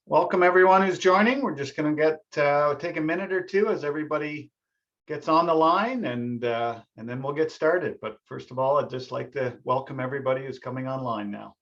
Welcome everyone who's joining. We're just going to take a minute or two as everybody gets on the line, and then we'll get started. But first of all, I'd just like to welcome everybody who's coming online now.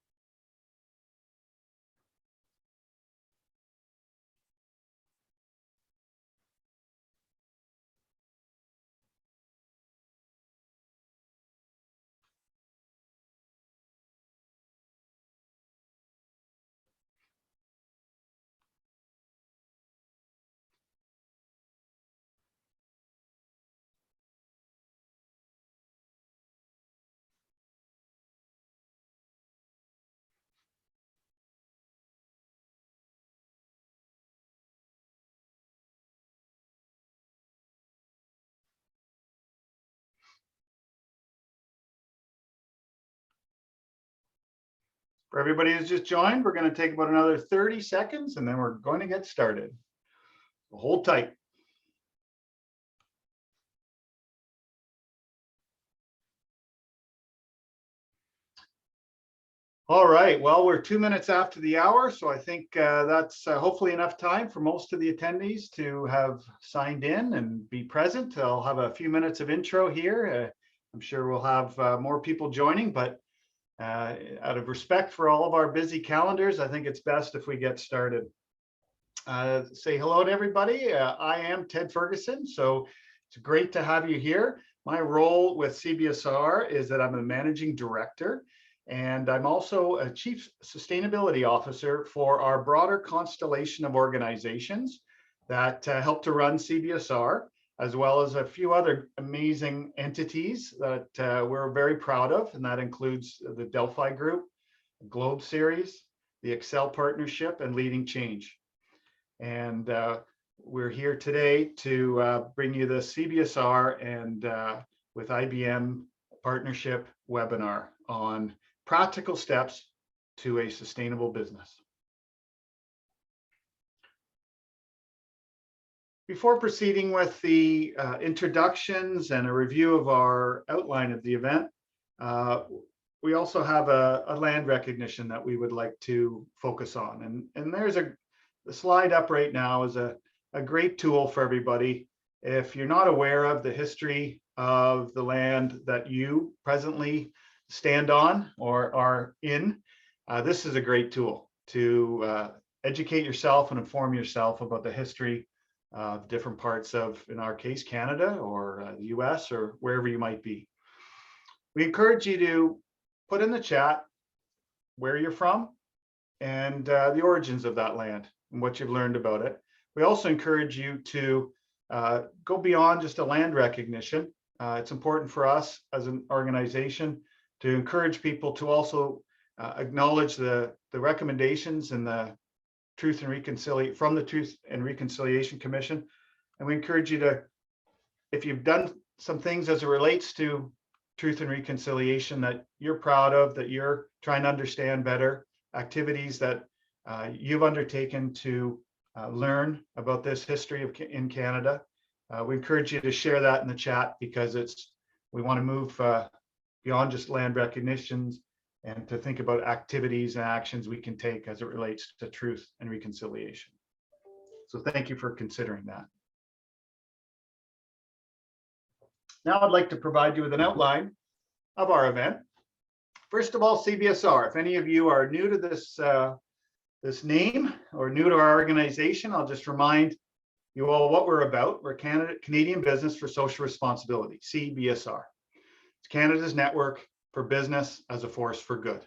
For everybody who's just joined, we're going to take about another 30 seconds and then we're going to get started. So hold tight. All right, well, we're 2 minutes after the hour, so I think that's hopefully enough time for most of the attendees to have signed in and be present. I'll have a few minutes of intro here. I'm sure we'll have more people joining, but out of respect for all of our busy calendars, I think it's best if we get started. Say hello to everybody. I am Ted Ferguson, so it's great to have you here. My role with CBSR is that I'm a managing director, and I'm also a chief sustainability officer for our broader constellation of organizations that help to run CBSR, as well as a few other amazing entities that we're very proud of, and that includes the Delphi Group, Globe Series, the Excel Partnership, and Leading Change. And we're here today to bring you the CBSR and with IBM partnership webinar on practical steps to a sustainable business. Before proceeding with the introductions and a review of our outline of the event, we also have a land recognition that we would like to focus on. And there's the slide up right now is a great tool for everybody. If you're not aware of the history of the land that you presently stand on or are in, this is a great tool to educate yourself and inform yourself about the history of different parts of, in our case, Canada or the US or wherever you might be. We encourage you to put in the chat where you're from and the origins of that land and what you've learned about it. We also encourage you to go beyond just a land recognition. It's important for us as an organization to encourage people to also acknowledge the recommendations and the Truth and Reconciliation from the Truth and Reconciliation Commission. And we encourage you to, if you've done some things as it relates to truth and reconciliation that you're proud of, that you're trying to understand better, activities that you've undertaken to learn about this history in Canada, we encourage you to share that in the chat, because we want to move beyond just land recognitions and to think about activities and actions we can take as it relates to truth and reconciliation. So thank you for considering that. Now I'd like to provide you with an outline of our event. First of all, CBSR. If any of you are new to this name or new to our organization, I'll just remind you all what we're about. We're Canadian Business for Social Responsibility, CBSR. It's Canada's network for business as a force for good.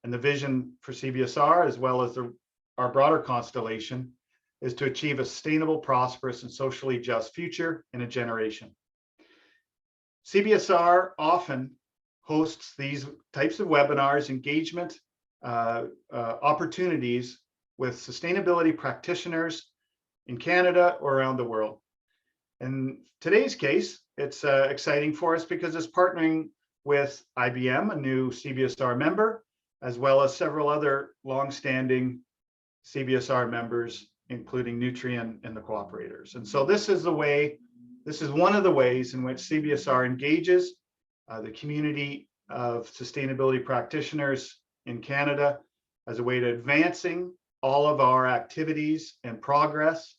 And the vision for CBSR, as well as our broader constellation, is to achieve a sustainable, prosperous, and socially just future in a generation. CBSR often hosts these types of webinars, engagement opportunities with sustainability practitioners in Canada or around the world. In today's case, it's exciting for us because it's partnering with IBM, a new CBSR member, as well as several other longstanding CBSR members, including Nutrien and the cooperators. And so this is one of the ways in which CBSR engages the community of sustainability practitioners in Canada as a way to advancing all of our activities and progress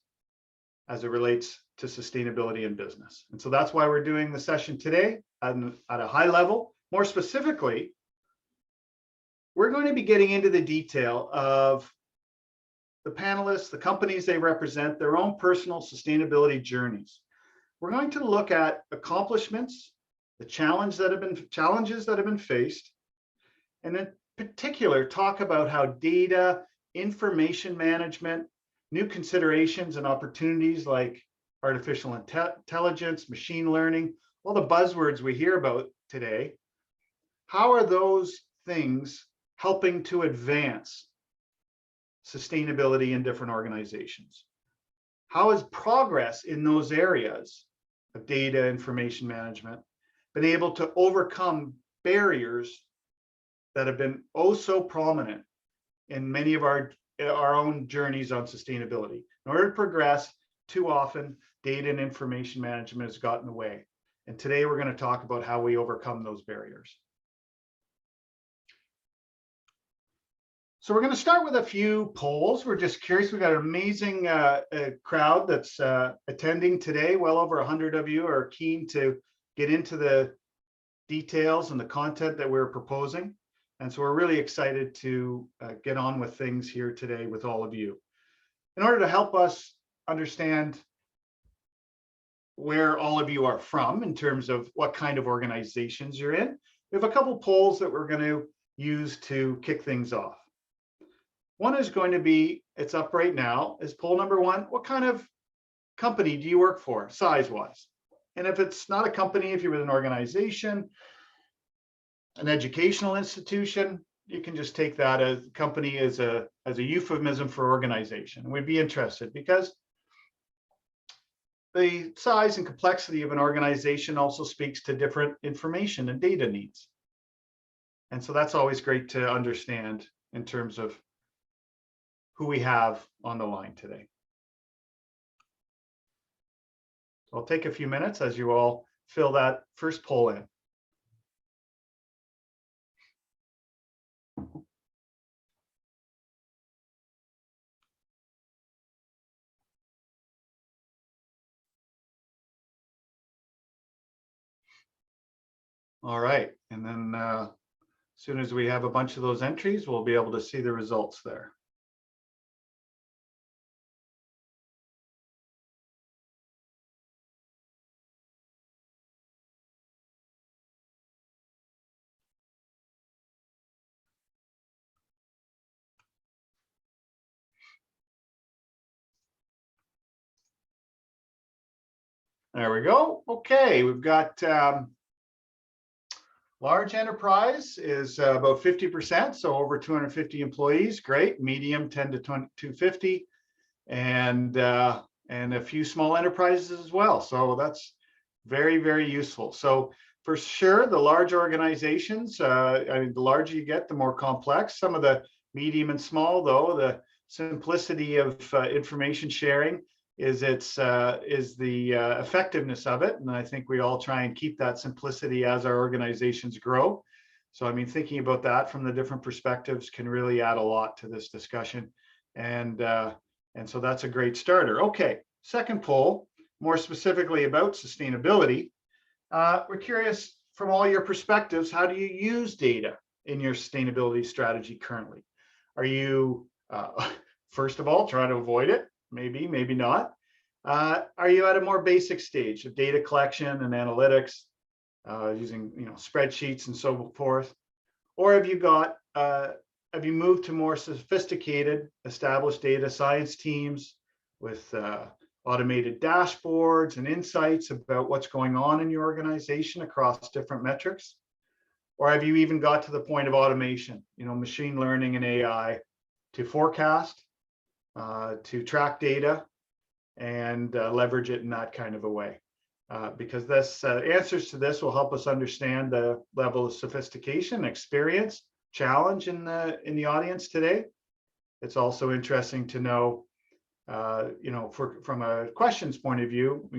as it relates to sustainability in business. And so that's why we're doing the session today at a high level. More specifically, we're going to be getting into the detail of the panelists, the companies they represent, their own personal sustainability journeys. We're going to look at accomplishments, the challenges that have been faced, and in particular, talk about how data, information management, new considerations and opportunities like artificial intelligence, machine learning, all the buzzwords we hear about today, how are those things helping to advance sustainability in different organizations? How has progress in those areas of data, information management been able to overcome barriers that have been oh so prominent in many of our own journeys on sustainability? In order to progress, too often data and information management has gotten in the way. And today we're going to talk about how we overcome those barriers. So we're going to start with a few polls. We're just curious. We've got an amazing crowd that's attending today. Well over 100 of you are keen to get into the details and the content that we're proposing. And so we're really excited to get on with things here today with all of you. In order to help us understand where all of you are from in terms of what kind of organizations you're in, we have a couple polls that we're going to use to kick things off. One is going to be, it's up right now, is poll number one. What kind of company do you work for, size-wise? And if it's not a company, if you're with an organization, an educational institution, you can just take that as company as a euphemism for organization. And we'd be interested because the size and complexity of an organization also speaks to different information and data needs. And so that's always great to understand in terms of who we have on the line today. I'll take a few minutes as you all fill that first poll in. All right, and then as soon as we have a bunch of those entries, we'll be able to see the results there. There we go. Okay, we've got large enterprise is about 50%, so over 250 employees. Great. Medium 10 to 250, and a few small enterprises as well. So that's very, very useful. So for sure, the large organizations, I mean, the larger you get, the more complex. Some of the medium and small, though, the simplicity of information sharing is the effectiveness of it. And I think we all try and keep that simplicity as our organizations grow. So, I mean, thinking about that from the different perspectives can really add a lot to this discussion. And so that's a great starter. Okay, second poll, more specifically about sustainability. We're curious from all your perspectives, how do you use data in your sustainability strategy currently? Are you, first of all, trying to avoid it? Maybe, maybe not. Are you at a more basic stage of data collection and analytics, using spreadsheets and so forth? Or have you moved to more sophisticated, established data science teams with automated dashboards and insights about what's going on in your organization across different metrics? Or have you even got to the point of automation, machine learning and AI to forecast, to track data and leverage it in that kind of a way? Because this answers to this will help us understand the level of sophistication, experience, challenge in the audience today. It's also interesting to know, from a questions point of view,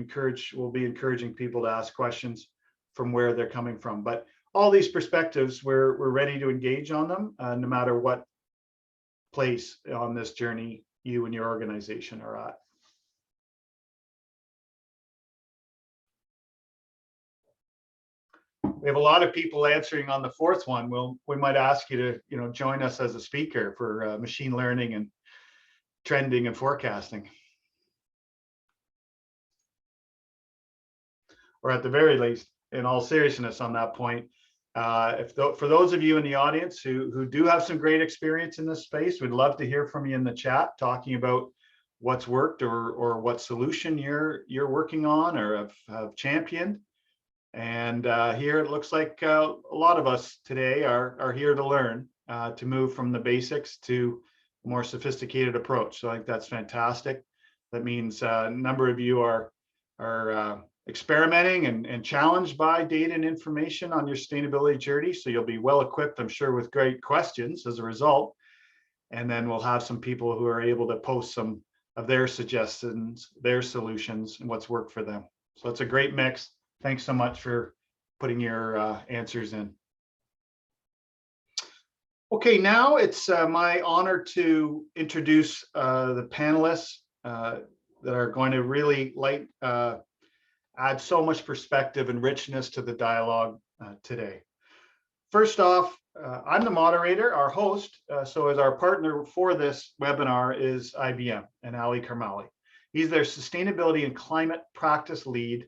we'll be encouraging people to ask questions from where they're coming from. But all these perspectives, we're ready to engage on them, no matter what place on this journey you and your organization are at. We have a lot of people answering on the fourth one. We might ask you to join us as a speaker for machine learning and trending and forecasting. Or at the very least, in all seriousness on that point, for those of you in the audience who do have some great experience in this space, we'd love to hear from you in the chat, talking about what's worked or what solution you're working on or have championed. And here it looks like a lot of us today are here to learn, to move from the basics to a more sophisticated approach. So I think that's fantastic. That means a number of you are experimenting and challenged by data and information on your sustainability journey. So you'll be well equipped, I'm sure, with great questions as a result. And then we'll have some people who are able to post some of their suggestions, their solutions, and what's worked for them. So it's a great mix. Thanks so much for putting your answers in. Okay, now it's my honor to introduce the panelists that are going to really add so much perspective and richness to the dialogue today. First off, I'm the moderator, our host, so as our partner for this webinar is IBM and Ali Karmali. He's their sustainability and climate practice lead,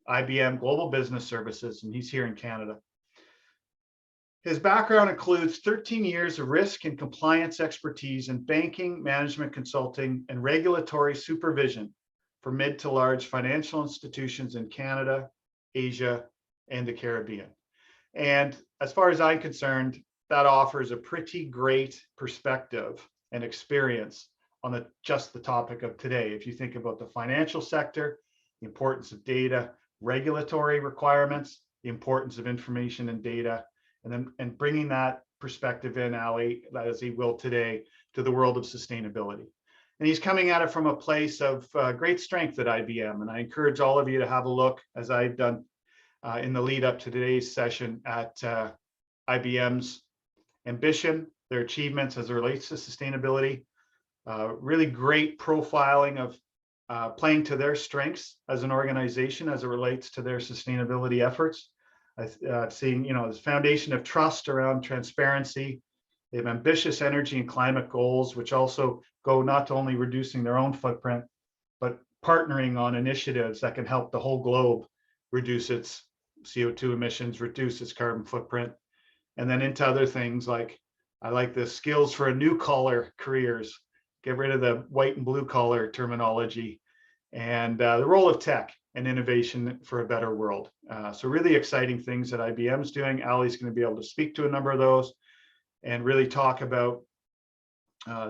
IBM Global Business Services, and he's here in Canada. His background includes 13 years of risk and compliance expertise in banking, management consulting, and regulatory supervision for mid to large financial institutions in Canada, Asia, and the Caribbean. And as far as I'm concerned, that offers a pretty great perspective and experience on just the topic of today. If you think about the financial sector, the importance of data, regulatory requirements, the importance of information and data, and bringing that perspective in, Ali, as he will today, to the world of sustainability. And he's coming at it from a place of great strength at IBM. And I encourage all of you to have a look, as I've done in the lead up to today's session, at IBM's ambition, their achievements as it relates to sustainability, really great profiling of playing to their strengths as an organization as it relates to their sustainability efforts. I've seen, this foundation of trust around transparency. They have ambitious energy and climate goals, which also go not only reducing their own footprint, but partnering on initiatives that can help the whole globe reduce its CO2 emissions, reduce its carbon footprint, and then into other things like, I like the skills for a new collar careers, get rid of the white and blue collar terminology, and the role of tech and innovation for a better world. So really exciting things that IBM's doing. Ali's going to be able to speak to a number of those and really talk about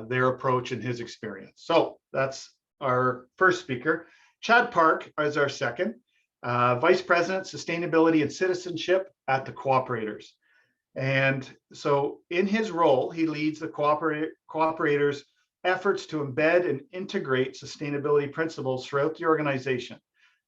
their approach and his experience. So that's our first speaker. Chad Park is our second, Vice President, Sustainability and Citizenship at the Cooperators. And so in his role, he leads the Cooperators' efforts to embed and integrate sustainability principles throughout the organization,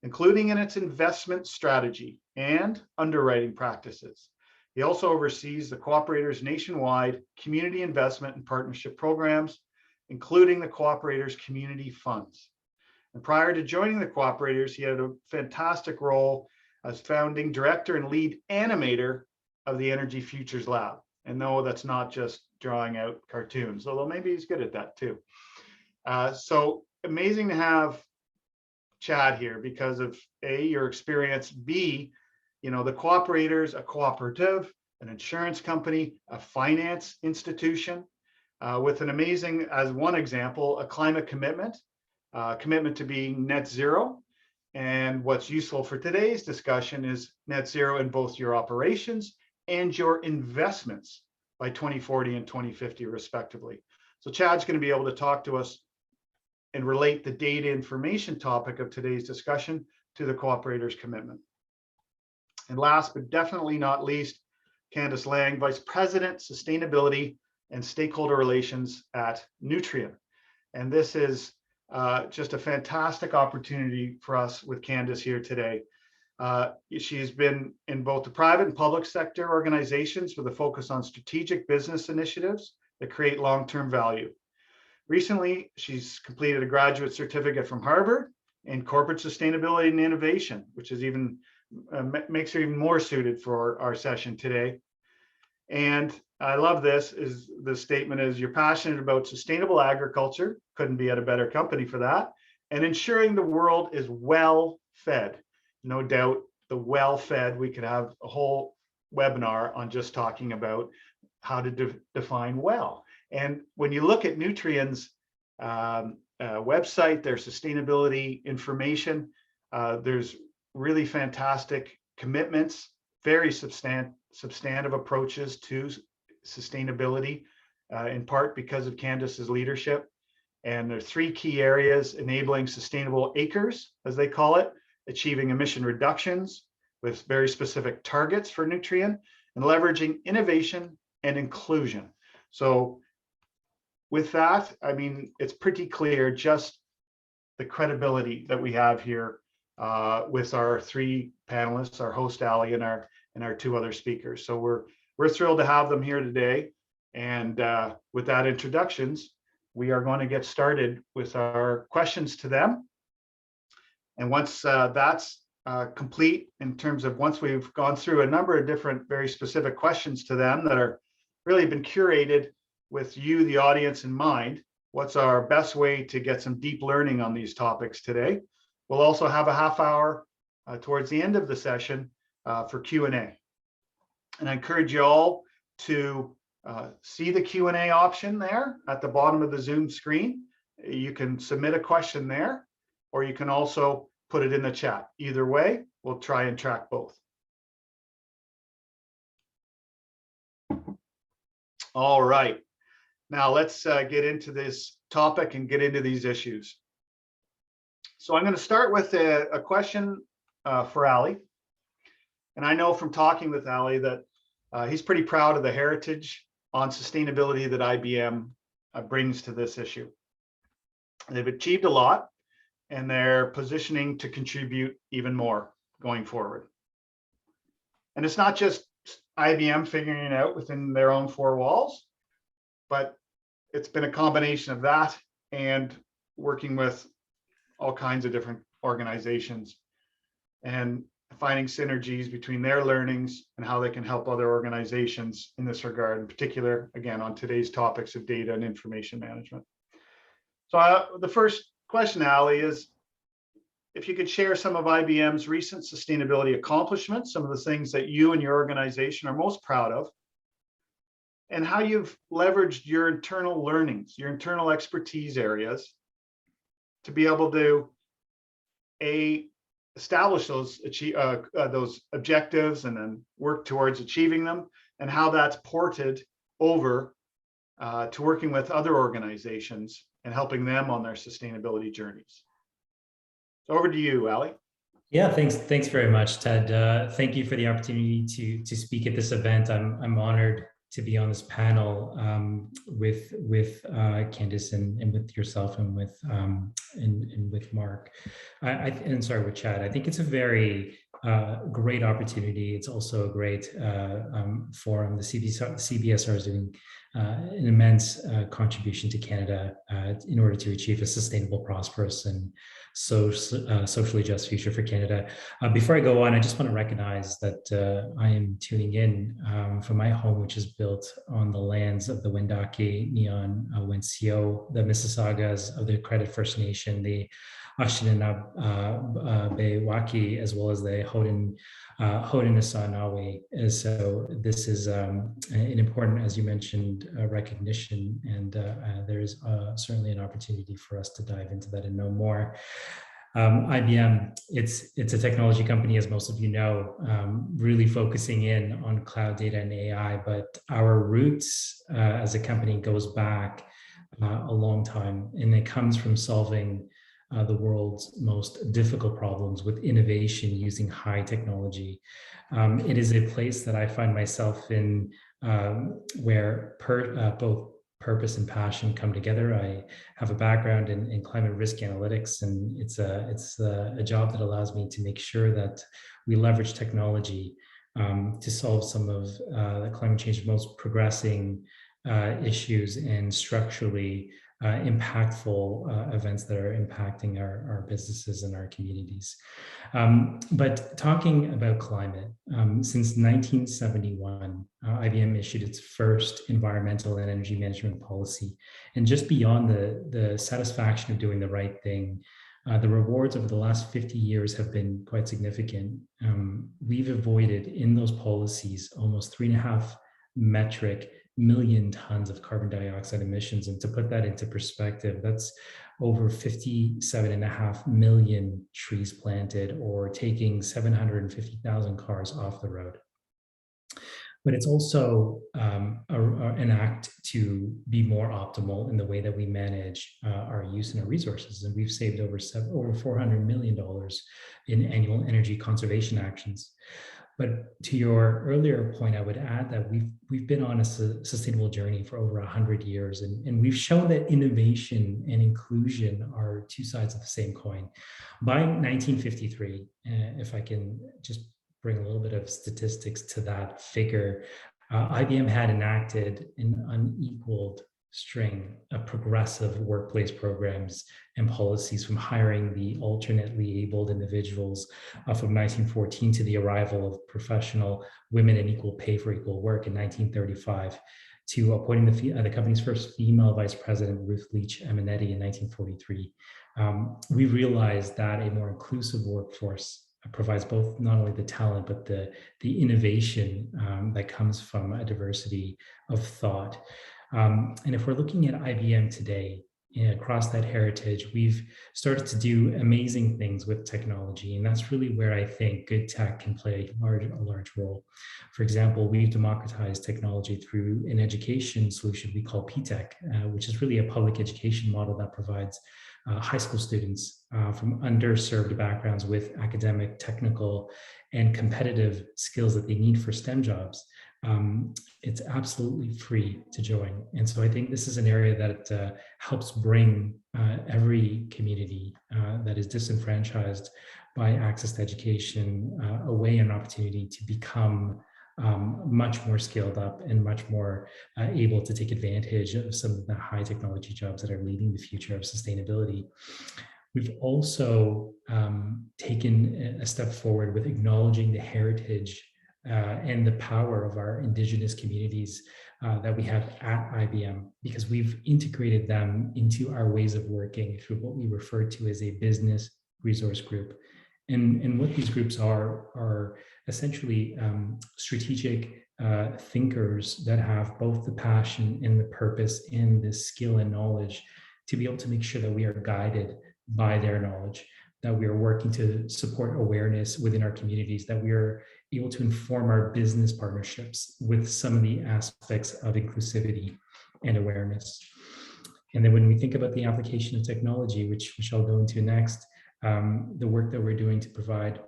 including in its investment strategy and underwriting practices. He also oversees the Cooperators' nationwide community investment and partnership programs, including the Cooperators' community funds. And prior to joining the Cooperators, he had a fantastic role as founding director and lead animator of the Energy Futures Lab. And no, that's not just drawing out cartoons, although maybe he's good at that too. So amazing to have Chad here because of A, your experience, B, the Cooperators, a cooperative, an insurance company, a finance institution, with an amazing, as one example, a climate commitment to being net zero. And what's useful for today's discussion is net zero in both your operations and your investments by 2040 and 2050, respectively. So Chad's going to be able to talk to us and relate the data information topic of today's discussion to the Cooperators' commitment. And last but definitely not least, Candice Lang, Vice President, Sustainability and Stakeholder Relations at Nutrien. And this is just a fantastic opportunity for us with Candice here today. She's been in both the private and public sector organizations with a focus on strategic business initiatives that create long-term value. Recently, she's completed a graduate certificate from Harvard in corporate sustainability and innovation, which is even makes her even more suited for our session today. And I love this, is the statement is, you're passionate about sustainable agriculture, couldn't be at a better company for that, and ensuring the world is well fed. No doubt the well fed, we could have a whole webinar on just talking about how to define well. And when you look at Nutrien's website, their sustainability information, there's really fantastic commitments, very substantive approaches to sustainability, in part because of Candace's leadership. And there are 3 key areas: enabling sustainable acres, as they call it, achieving emission reductions with very specific targets for Nutrien, and leveraging innovation and inclusion. So with that, I mean, it's pretty clear just the credibility that we have here with our 3 panelists, our host Ali and our 2 other speakers. So we're thrilled to have them here today. And with that introductions, we are going to get started with our questions to them. And once that's complete, in terms of once we've gone through a number of different very specific questions to them that are really been curated with you, the audience, in mind, what's our best way to get some deep learning on these topics today? We'll also have a half hour towards the end of the session for Q&A. And I encourage you all to see the Q&A option there at the bottom of the Zoom screen. You can submit a question there, or you can also put it in the chat. Either way, we'll try and track both. All right. Now let's get into this topic and get into these issues. So I'm going to start with a question for Ali. And I know from talking with Ali that he's pretty proud of the heritage on sustainability that IBM brings to this issue. They've achieved a lot, and they're positioning to contribute even more going forward. And it's not just IBM figuring it out within their own 4 walls, but it's been a combination of that and working with all kinds of different organizations and finding synergies between their learnings and how they can help other organizations in this regard, in particular, again, on today's topics of data and information management. So the first question, Ali, is if you could share some of IBM's recent sustainability accomplishments, some of the things that you and your organization are most proud of, and how you've leveraged your internal learnings, your internal expertise areas to be able to establish those objectives and then work towards achieving them, and how that's ported over to working with other organizations and helping them on their sustainability journeys. So over to you, Ali. Yeah, thanks very much, Ted. Thank you for the opportunity to speak at this event. I'm honored to be on this panel with Candace and with yourself and with Mark, and sorry, with Chad. I think it's a very great opportunity. It's also a great forum. The CBSR is doing an immense contribution to Canada in order to achieve a sustainable, prosperous, and socially just future for Canada. Before I go on, I just want to recognize that I am tuning in from my home, which is built on the lands of the Wendake, Neon, Wensio, the Mississaugas of the Credit First Nation, the Anishinaabe, as well as the Haudenosaunee. So this is an important, as you mentioned, recognition, and there is certainly an opportunity for us to dive into that and know more. IBM, it's a technology company, as most of you know, really focusing in on cloud data and AI, but our roots as a company goes back a long time, and it comes from solving the world's most difficult problems with innovation using high technology. It is a place that I find myself in where both purpose and passion come together. I have a background in climate risk analytics, and it's a job that allows me to make sure that we leverage technology to solve some of the climate change most progressing issues and structurally impactful events that are impacting our businesses and our communities. But talking about climate, since 1971, IBM issued its first environmental and energy management policy. And just beyond the satisfaction of doing the right thing, the rewards over the last 50 years have been quite significant. We've avoided in those policies almost 3.5 metric million tons of carbon dioxide emissions. And to put that into perspective, that's over 57.5 million trees planted, or taking 750,000 cars off the road. But it's also an act to be more optimal in the way that we manage our use and our resources. And we've saved over $400 million in annual energy conservation actions. But to your earlier point, I would add that we've been on a sustainable journey for over 100 years, and we've shown that innovation and inclusion are two sides of the same coin. By 1953, if I can just bring a little bit of statistics to that figure, IBM had enacted an unequaled string of progressive workplace programs and policies, from hiring the alternately abled individuals from 1914 to the arrival of professional women and equal pay for equal work in 1935, to appointing the company's first female vice president, Ruth Leach Eminetti, in 1943. We realized that a more inclusive workforce provides both not only the talent, but the innovation that comes from a diversity of thought. And if we're looking at IBM today, across that heritage, we've started to do amazing things with technology. And that's really where I think good tech can play a large role. For example, we've democratized technology through an education solution we call PTech, which is really a public education model that provides high school students from underserved backgrounds with academic, technical, and competitive skills that they need for STEM jobs. It's absolutely free to join. And so I think this is an area that helps bring every community that is disenfranchised by access to education a way and opportunity to become much more scaled up and much more able to take advantage of some of the high technology jobs that are leading the future of sustainability. We've also taken a step forward with acknowledging the heritage and the power of our indigenous communities that we have at IBM, because we've integrated them into our ways of working through what we refer to as a business resource group. And what these groups are essentially strategic thinkers that have both the passion and the purpose and the skill and knowledge to be able to make sure that we are guided by their knowledge, that we are working to support awareness within our communities, that we are able to inform our business partnerships with some of the aspects of inclusivity and awareness. And then when we think about the application of technology, which I'll go into next, the work that we're doing to provide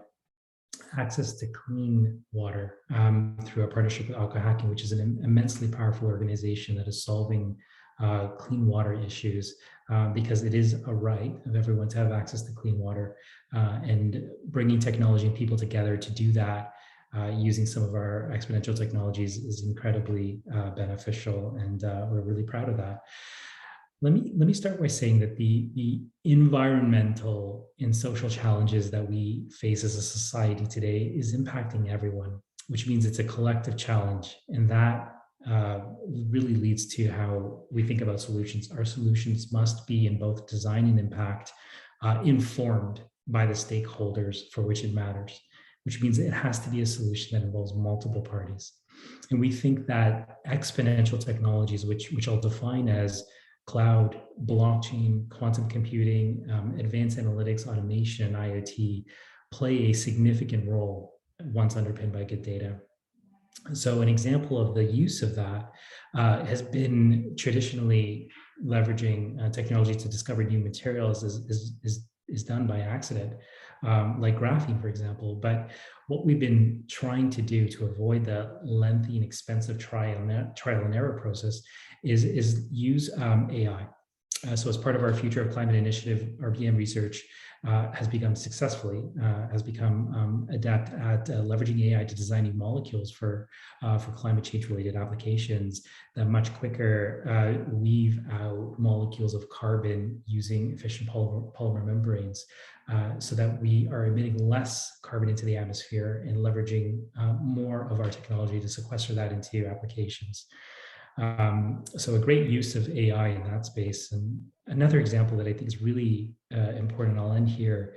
access to clean water through our partnership with Alcohacking, which is an immensely powerful organization that is solving clean water issues, because it is a right of everyone to have access to clean water, and bringing technology and people together to do that using some of our exponential technologies is incredibly beneficial, and we're really proud of that. Let me start by saying that the environmental and social challenges that we face as a society today is impacting everyone, which means it's a collective challenge, and that really leads to how we think about solutions. Our solutions must be, in both design and impact, informed by the stakeholders for which it matters, which means it has to be a solution that involves multiple parties. And we think that exponential technologies, which I'll define as cloud, blockchain, quantum computing, advanced analytics, automation, and IoT, play a significant role once underpinned by good data. So an example of the use of that has been traditionally leveraging technology to discover new materials is done by accident, like graphene, for example. But what we've been trying to do to avoid the lengthy and expensive trial and error process is use AI. So as part of our Future of Climate initiative, our BM research has become adept at leveraging AI to design new molecules for climate change related applications that much quicker weave out molecules of carbon using efficient polymer membranes, so that we are emitting less carbon into the atmosphere and leveraging more of our technology to sequester that into applications. So a great use of AI in that space. And another example that I think is really important, I'll end here,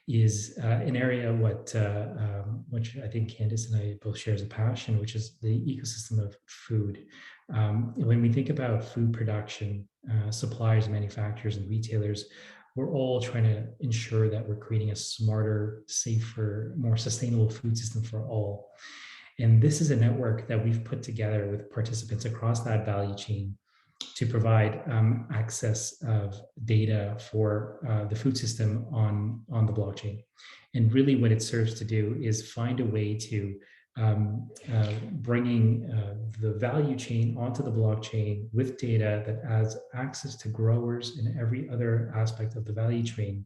is an area which I think Candice and I both share as a passion, which is the ecosystem of food. When we think about food production, suppliers, manufacturers, and retailers, we're all trying to ensure that we're creating a smarter, safer, more sustainable food system for all. And this is a network that we've put together with participants across that value chain to provide access of data for the food system on the blockchain. And really what it serves to do is find a way to bringing the value chain onto the blockchain with data that adds access to growers and every other aspect of the value chain,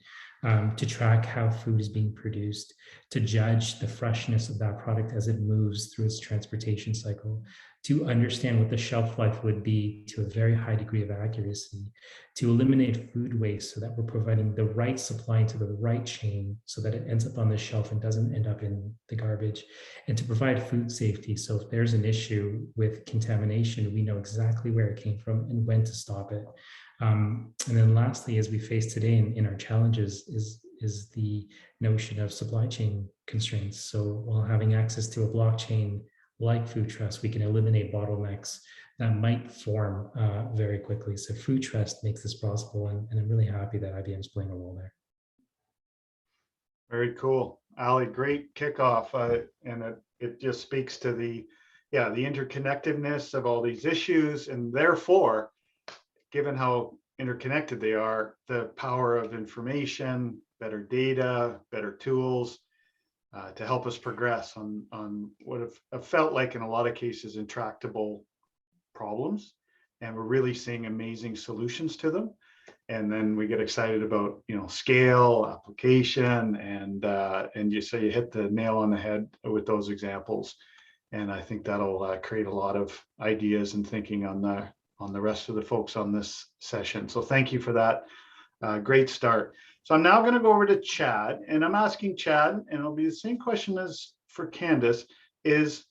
to track how food is being produced, to judge the freshness of that product as it moves through its transportation cycle, to understand what the shelf life would be to a very high degree of accuracy, to eliminate food waste so that we're providing the right supply into the right chain so that it ends up on the shelf and doesn't end up in the garbage, and to provide food safety. So if there's an issue with contamination, we know exactly where it came from and when to stop it. And then lastly, as we face today in our challenges, is the notion of supply chain constraints. So while having access to a blockchain like Food Trust, we can eliminate bottlenecks that might form very quickly. So Food Trust makes this possible, and I'm really happy that IBM is playing a role there. Very cool. Ali, great kickoff. And it just speaks to the interconnectedness of all these issues, and therefore, given how interconnected they are, the power of information, better data, better tools to help us progress on what have felt like in a lot of cases intractable problems. And we're really seeing amazing solutions to them. And then we get excited about, scale, application, and you hit the nail on the head with those examples. And I think that'll create a lot of ideas and thinking on the rest of the folks on this session. So thank you for that. Great start. So I'm now going to go over to Chad, and I'm asking Chad, and it'll be the same question as for Candice, is,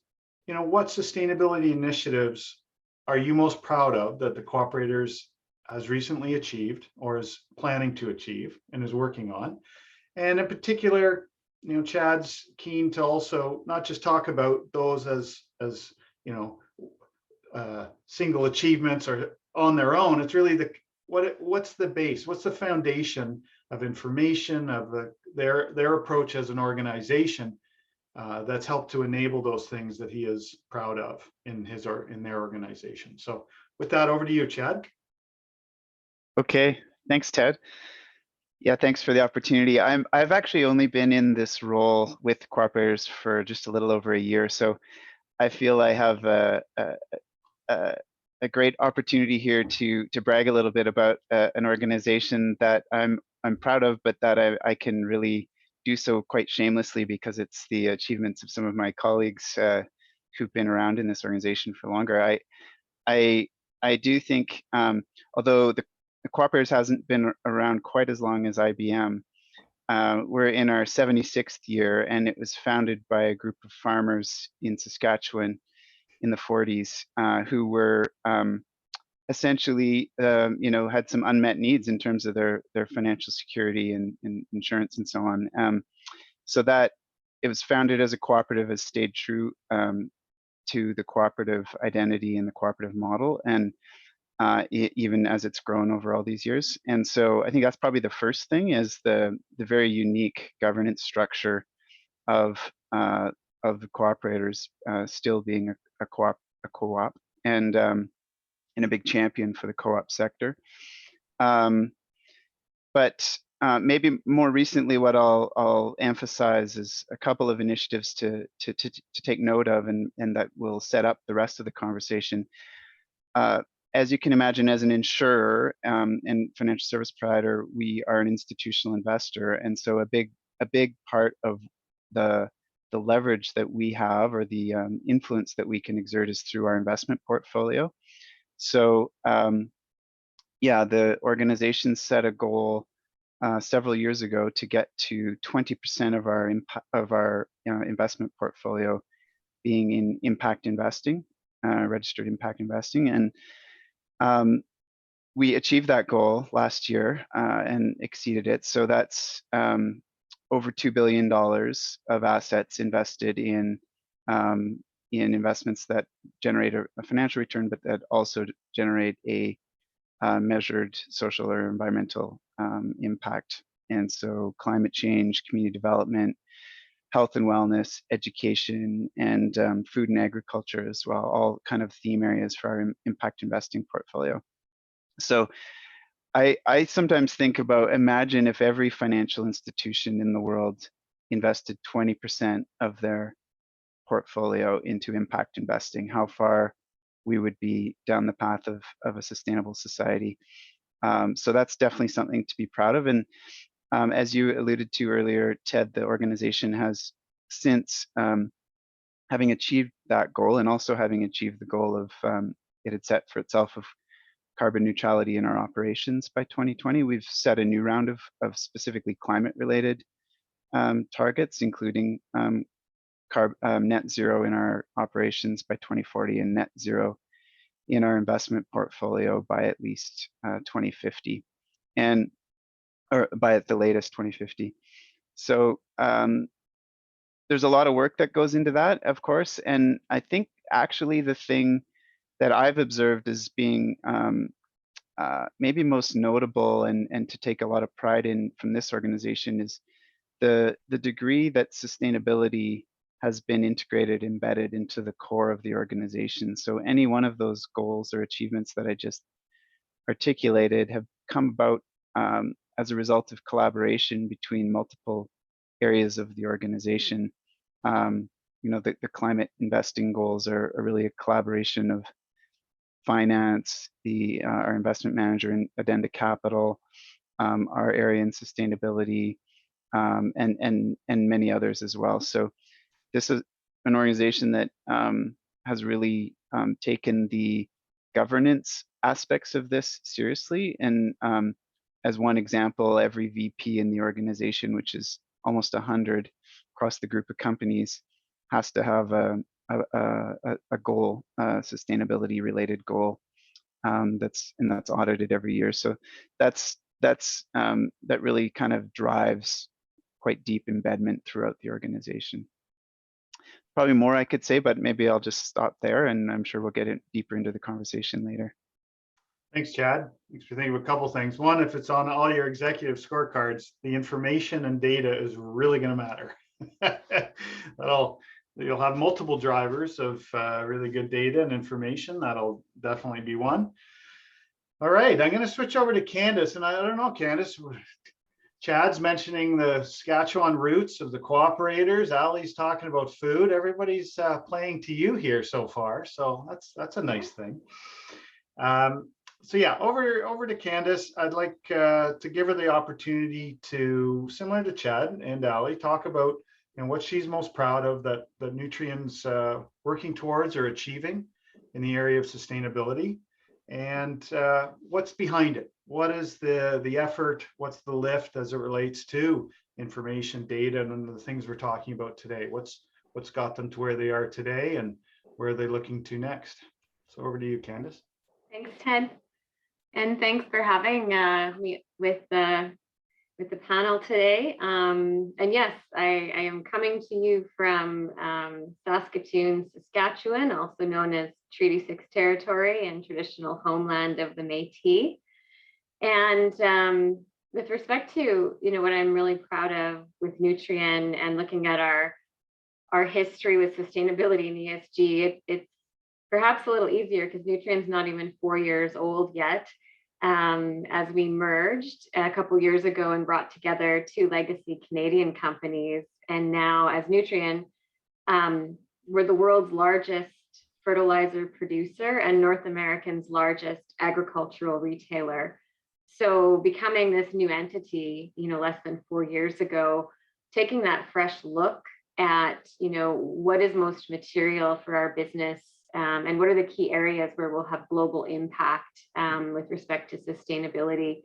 what sustainability initiatives are you most proud of that the Cooperators has recently achieved or is planning to achieve and is working on? And in particular, Chad's keen to also not just talk about those as single achievements or on their own. It's really what's the base, what's the foundation of information of their approach as an organization that's helped to enable those things that he is proud of in their organization. So with that, over to you, Chad. Okay, thanks, Ted. Yeah, thanks for the opportunity. I've actually only been in this role with Cooperators for just a little over a year, so I feel I have a great opportunity here to brag a little bit about an organization that I'm proud of, but that I can really do so quite shamelessly because it's the achievements of some of my colleagues who've been around in this organization for longer. I do think, although the Cooperators hasn't been around quite as long as IBM, we're in our 76th year, and it was founded by a group of farmers in Saskatchewan in the 40s who were essentially, had some unmet needs in terms of their financial security and insurance and so on. So that it was founded as a cooperative, has stayed true to the cooperative identity and the cooperative model, and even as it's grown over all these years. And so I think that's probably the first thing, is the very unique governance structure of the Cooperators still being a co-op, and a big champion for the co-op sector. But maybe more recently, what I'll emphasize is a couple of initiatives to take note of, and that will set up the rest of the conversation. as you can imagine, as an insurer and financial service provider, we are an institutional investor, and so a big part of the leverage that we have, or the influence that we can exert, is through our investment portfolio. So yeah, the organization set a goal several years ago to get to 20% of our investment portfolio being in impact investing, registered impact investing, and we achieved that goal last year and exceeded it. So that's over $2 billion of assets invested in investments that generate a financial return, but that also generate a measured social or environmental impact. And so climate change, community development, health and wellness, education, and food and agriculture as well, all kind of theme areas for our impact investing portfolio. So I sometimes think about, imagine if every financial institution in the world invested 20% of their portfolio into impact investing, how far we would be down the path of a sustainable society. So that's definitely something to be proud of. And as you alluded to earlier, Ted, the organization has since, having achieved that goal, and also having achieved the goal of it had set for itself of carbon neutrality in our operations by 2020, we've set a new round of specifically climate-related targets, including net zero in our operations by 2040 and net zero in our investment portfolio by at least 2050, or by at the latest 2050. So there's a lot of work that goes into that, of course, and I think actually the thing that I've observed as being maybe most notable and to take a lot of pride in from this organization is the degree that sustainability has been integrated, embedded into the core of the organization. So any one of those goals or achievements that I just articulated have come about as a result of collaboration between multiple areas of the organization. You know, the climate investing goals are really a collaboration of finance, our investment manager in Addenda Capital, our area in sustainability, and many others as well. So this is an organization that has really taken the governance aspects of this seriously. And as one example, every VP in the organization, which is almost 100 across the group of companies, has to have a goal, sustainability related goal that's audited every year. So that really kind of drives quite deep embedment throughout the organization. Probably more I could say, but maybe I'll just stop there, and I'm sure we'll get deeper into the conversation later. Thanks, Chad. Thanks for thinking of a couple things. One, if it's on all your executive scorecards, the information and data is really going to matter. You'll have multiple drivers of really good data and information. That'll definitely be one. All right, I'm going to switch over to Candace, and I don't know, Candace, Chad's mentioning the Saskatchewan roots of the cooperators. Ali's talking about food. Everybody's playing to you here so far, so that's a nice thing. So yeah, over to Candace. I'd like to give her the opportunity to, similar to Chad and Ali, talk about what she's most proud of that Nutrien's working towards or achieving in the area of sustainability, and what's behind it. What is the effort? What's the lift as it relates to information, data, and the things we're talking about today? What's got them to where they are today, and where are they looking to next? So over to you, Candace. Thanks, Ted, and thanks for having me with the panel today. And yes, I am coming to you from Saskatoon, Saskatchewan, also known as Treaty 6 territory and traditional homeland of the Métis. And with respect to what I'm really proud of with Nutrien and looking at our history with sustainability and ESG, it's perhaps a little easier because Nutrien's not even 4 years old yet. As we merged a couple years ago and brought together two legacy Canadian companies, and now as Nutrien, we're the world's largest fertilizer producer and North America's largest agricultural retailer. So becoming this new entity, less than 4 years ago, taking that fresh look at, what is most material for our business, and what are the key areas where we'll have global impact with respect to sustainability,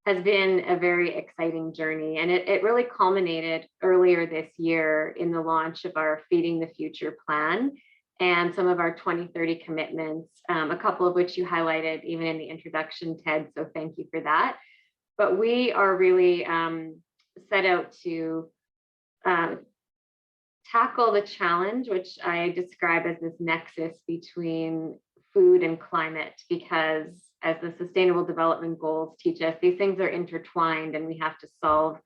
has been a very exciting journey. And it really culminated earlier this year in the launch of our Feeding the Future plan and some of our 2030 commitments, a couple of which you highlighted even in the introduction, Ted, so thank you for that. But we are really set out to tackle the challenge, which I describe as this nexus between food and climate, because as the Sustainable Development Goals teach us, these things are intertwined and we have to solve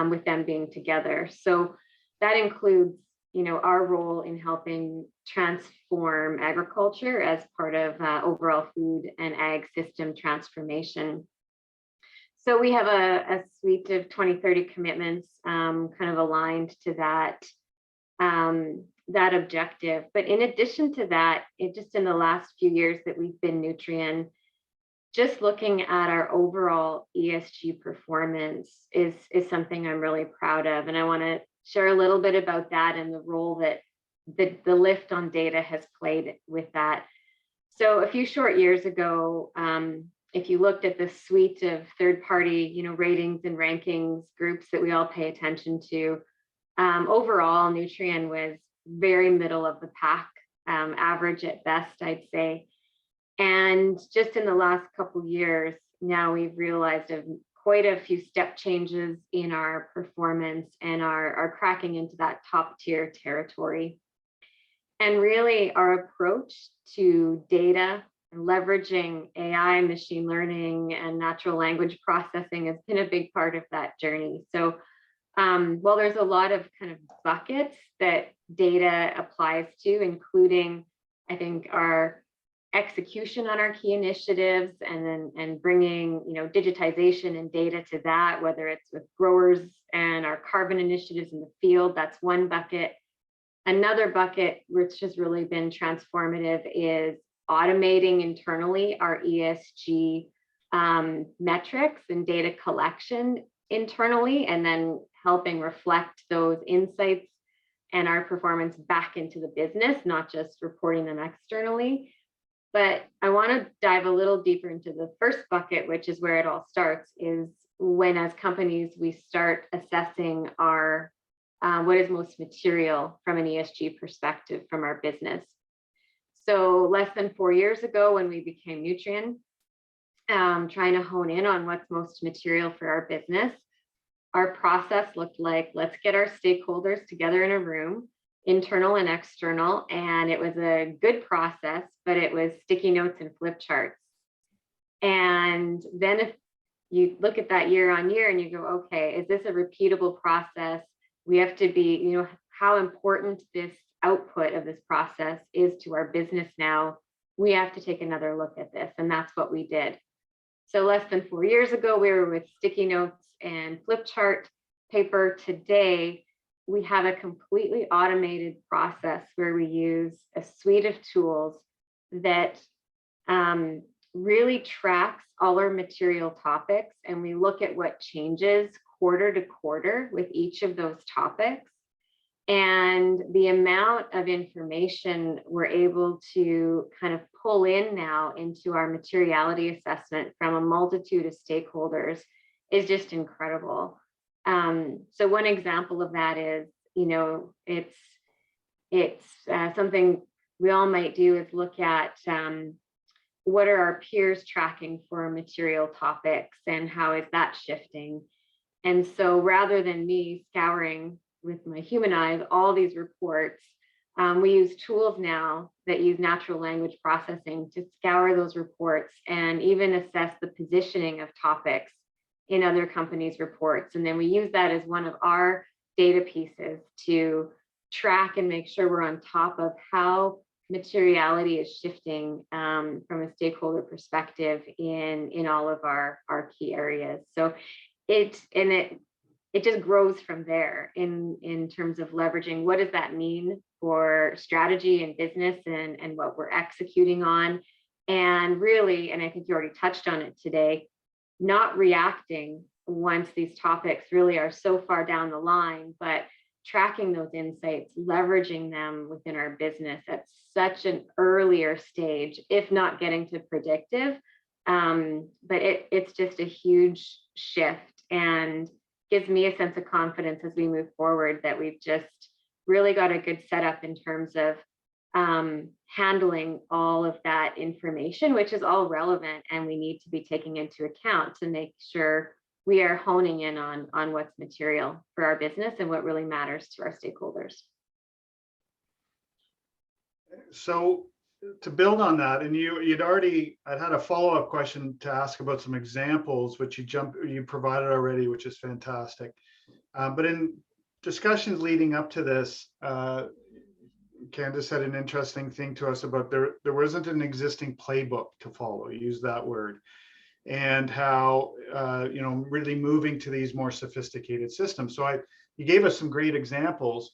with them being together. So that includes, our role in helping transform agriculture as part of overall food and ag system transformation. So we have a suite of 2030 commitments kind of aligned to that objective. But in addition to that, just in the last few years that we've been Nutrien, just looking at our overall ESG performance is something I'm really proud of. And I want to share a little bit about that and the role that the lift on data has played with that. So a few short years ago, if you looked at the suite of third-party, ratings and rankings groups that we all pay attention to, overall, Nutrien was very middle of the pack, average at best, I'd say. And just in the last couple of years, now we've realized quite a few step changes in our performance and are cracking into that top tier territory. And really our approach to data, leveraging AI, machine learning, and natural language processing has been a big part of that journey. So while there's a lot of kind of buckets that data applies to, including, I think, our execution on our key initiatives and bringing, digitization and data to that, whether it's with growers and our carbon initiatives in the field, that's one bucket. Another bucket, which has really been transformative, is automating internally our ESG metrics and data collection internally, and then helping reflect those insights and our performance back into the business, not just reporting them externally. But I want to dive a little deeper into the first bucket, which is where it all starts, is when as companies we start assessing our what is most material from an ESG perspective from our business. So less than 4 years ago, when we became Nutrien, trying to hone in on what's most material for our business, our process looked like, let's get our stakeholders together in a room, internal and external, and it was a good process, but it was sticky notes and flip charts. And then if you look at that year on year and you go, okay, is this a repeatable process? We have to be, how important this output of this process is to our business now. We have to take another look at this, and that's what we did. So less than 4 years ago, we were with sticky notes and flip chart paper. Today, we have a completely automated process where we use a suite of tools that really tracks all our material topics, and we look at what changes quarter to quarter with each of those topics. And the amount of information we're able to kind of pull in now into our materiality assessment from a multitude of stakeholders is just incredible. So one example of that is, it's something we all might do is look at what are our peers tracking for material topics and how is that shifting. And so rather than me scouring with my human eyes all these reports, we use tools now that use natural language processing to scour those reports and even assess the positioning of topics in other companies' reports. And then we use that as one of our data pieces to track and make sure we're on top of how materiality is shifting from a stakeholder perspective in all of our key areas. So it just grows from there in terms of leveraging what does that mean for strategy and business and what we're executing on. And really, and I think you already touched on it today, not reacting once these topics really are so far down the line, but tracking those insights, leveraging them within our business at such an earlier stage, if not getting to predictive. But it's just a huge shift and gives me a sense of confidence as we move forward that we've just really got a good setup in terms of handling all of that information, which is all relevant and we need to be taking into account to make sure we are honing in on what's material for our business and what really matters to our stakeholders. So to build on that, and I'd had a follow-up question to ask about some examples, which you provided already, which is fantastic. But in discussions leading up to this, Candace said an interesting thing to us about there wasn't an existing playbook to follow, use that word, and how really moving to these more sophisticated systems. So you gave us some great examples.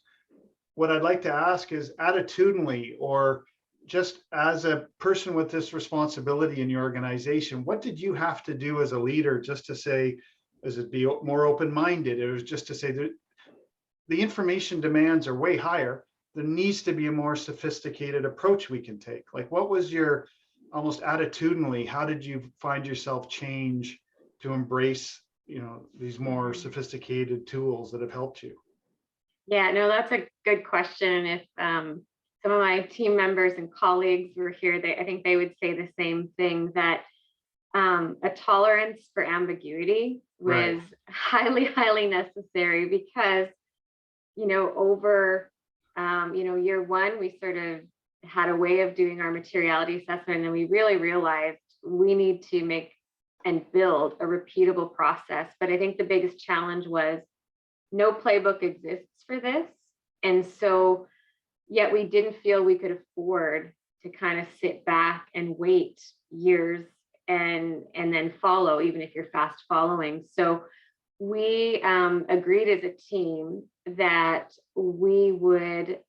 What I'd like to ask is, attitudinally, or just as a person with this responsibility in your organization, what did you have to do as a leader just to say, is it be more open-minded? It was just to say that the information demands are way higher. There needs to be a more sophisticated approach we can take. Like, what was your, almost attitudinally, how did you find yourself change to embrace, these more sophisticated tools that have helped you? Yeah, no, that's a good question. If some of my team members and colleagues were here, I think they would say the same thing, that a tolerance for ambiguity was highly, highly necessary because, over, year one, we sort of had a way of doing our materiality assessment, and then we really realized we need to make and build a repeatable process. But I think the biggest challenge was no playbook exists for this. And so, yet we didn't feel we could afford to kind of sit back and wait years and then follow, even if you're fast following. So we agreed as a team that we would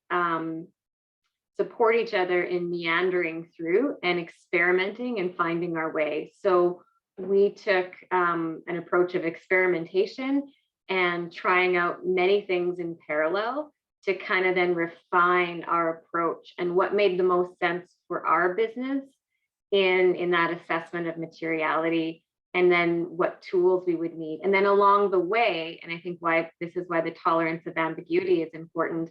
support each other in meandering through and experimenting and finding our way. So we took an approach of experimentation and trying out many things in parallel to kind of then refine our approach and what made the most sense for our business in that assessment of materiality, and then what tools we would need. And then along the way, and I think this is why the tolerance of ambiguity is important,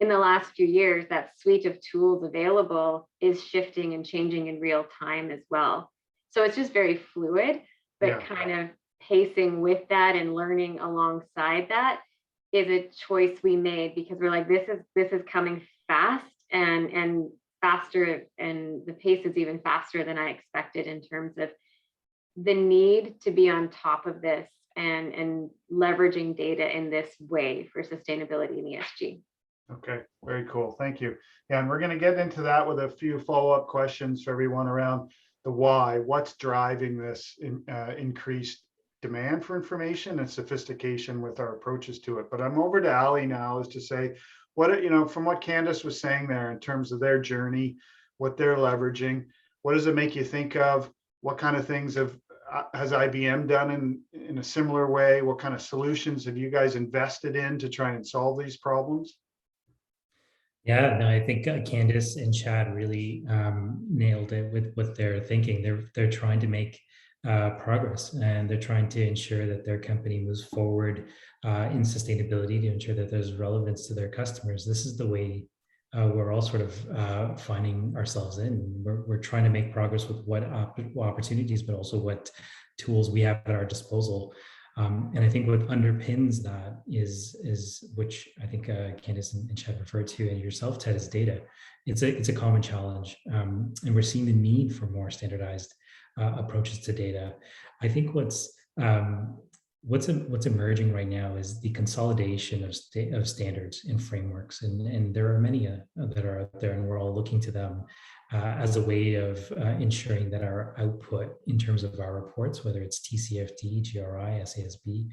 in the last few years, that suite of tools available is shifting and changing in real time as well. So it's just very fluid, but kind of pacing with that and learning alongside that is a choice we made, because we're like, this is coming fast and faster, and the pace is even faster than I expected in terms of the need to be on top of this and leveraging data in this way for sustainability and ESG. Okay, very cool. Thank you. Yeah, and we're going to get into that with a few follow-up questions for everyone around the why. What's driving this increased demand for information and sophistication with our approaches to it? But I'm over to Ali now, is to say, from what Candace was saying there in terms of their journey, what they're leveraging, what does it make you think of? What kind of things has IBM done in a similar way? What kind of solutions have you guys invested in to try and solve these problems? Yeah, no, I think Candace and Chad really nailed it with what they're thinking. They're trying to make progress, and they're trying to ensure that their company moves forward in sustainability, to ensure that there's relevance to their customers. This is the way we're all sort of finding ourselves in. We're trying to make progress with what opportunities, but also what tools we have at our disposal. And I think what underpins that is which I think Candace and Chad referred to, and yourself, Ted, is data. It's a common challenge, and we're seeing the need for more standardized approaches to data. I think what's what's emerging right now is the consolidation of standards and frameworks, and there are many that are out there, and we're all looking to them as a way of ensuring that our output in terms of our reports, whether it's TCFD, GRI, SASB,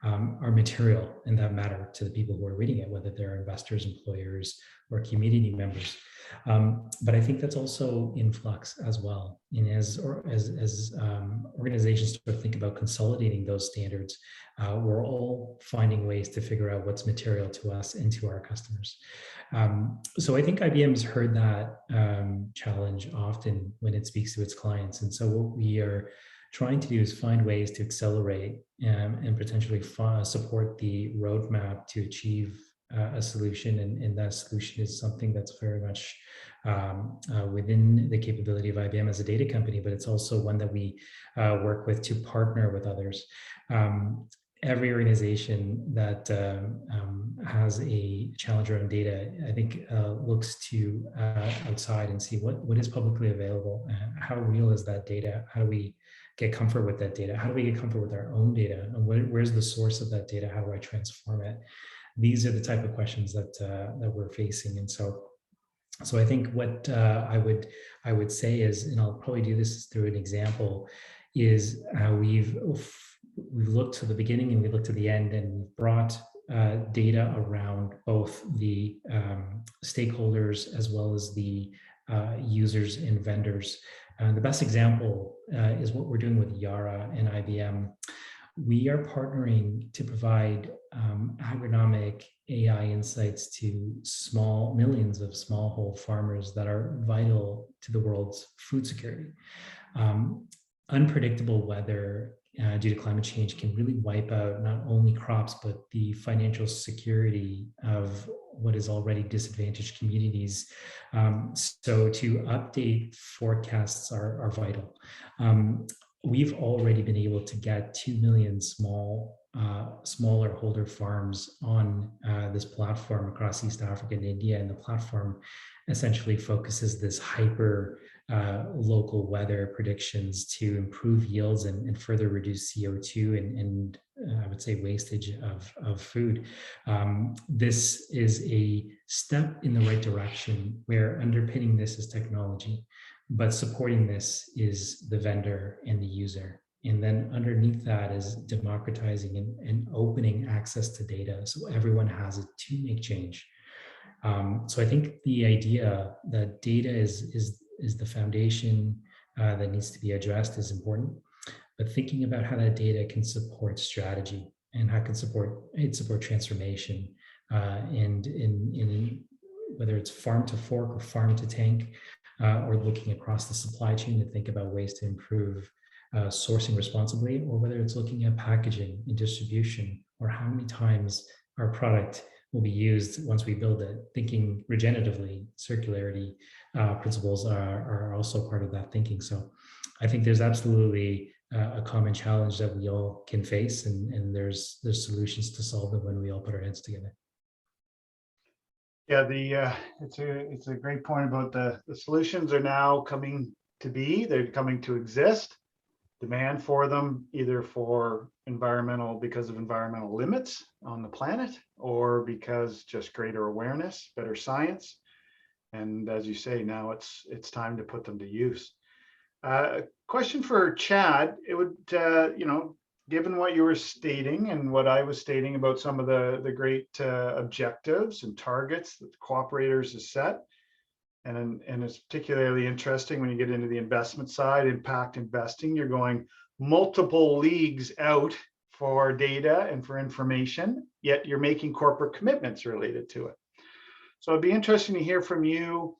are material and that matter to the people who are reading it, whether they're investors, employers, or community members. But I think that's also in flux as well. And as organizations start to think about consolidating those standards, we're all finding ways to figure out what's material to us and to our customers. So I think IBM's heard that challenge often when it speaks to its clients. And so what we are trying to do is find ways to accelerate and potentially support the roadmap to achieve a solution, and that solution is something that's very much within the capability of IBM as a data company, but it's also one that we work with to partner with others. Every organization that has a challenge around data, I think, looks to outside and see what is publicly available, how real is that data, how do we get comfort with that data, how do we get comfort with our own data, and where's the source of that data, how do I transform it? These are the type of questions that we're facing. And so I think what I would say is, and I'll probably do this through an example, is how we've looked to the beginning and we looked to the end, and brought data around both the stakeholders as well as the users and vendors. The best example is what we're doing with Yara and IBM. We are partnering to provide agronomic AI insights to millions of smallholder farmers that are vital to the world's food security. Unpredictable weather due to climate change can really wipe out not only crops, but the financial security of what is already disadvantaged communities. So to update forecasts are vital. We've already been able to get 2 million smaller holder farms on this platform across East Africa and India, and the platform essentially focuses this hyper local weather predictions to improve yields and further reduce CO2 and I would say wastage of food. This is a step in the right direction, where underpinning this is technology, but supporting this is the vendor and the user. And then underneath that is democratizing and opening access to data so everyone has it to make change. So I think the idea that data is the foundation that needs to be addressed is important, but thinking about how that data can support strategy and how it can support transformation, and in whether it's farm to fork or farm to tank, or looking across the supply chain to think about ways to improve sourcing responsibly, or whether it's looking at packaging and distribution, or how many times our product will be used once we build it. Thinking regeneratively, circularity principles are also part of that thinking. So I think there's absolutely a common challenge that we all can face, and there's solutions to solve them when we all put our heads together. Yeah, it's a great point about the solutions are now coming to be, they're coming to exist. Demand for them, either because of environmental limits on the planet, or because just greater awareness, better science. And as you say, now it's time to put them to use. Question for Chad. It would, given what you were stating and what I was stating about some of the great objectives and targets that the cooperators have set, and it's particularly interesting when you get into the investment side, impact investing, you're going multiple leagues out for data and for information, yet you're making corporate commitments related to it. So it'd be interesting to hear from you,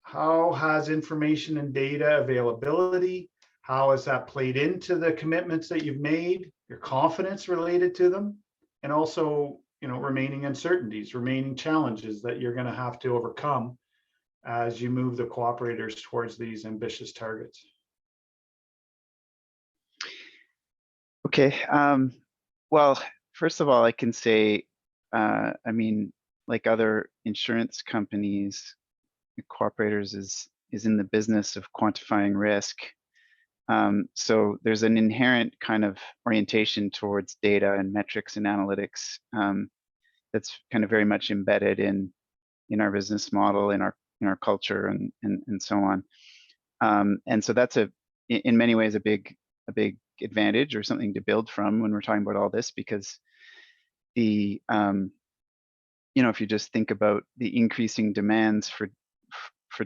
how has information and data availability, how has that played into the commitments that you've made, your confidence related to them, and also, remaining uncertainties, remaining challenges that you're going to have to overcome as you move the cooperators towards these ambitious targets? Okay. Well, first of all, I can say, like other insurance companies, cooperators is in the business of quantifying risk So there's an inherent kind of orientation towards data and metrics and analytics that's kind of very much embedded in our business model, in our culture, and so on. And so that's in many ways a big advantage, or something to build from when we're talking about all this, because the if you just think about the increasing demands for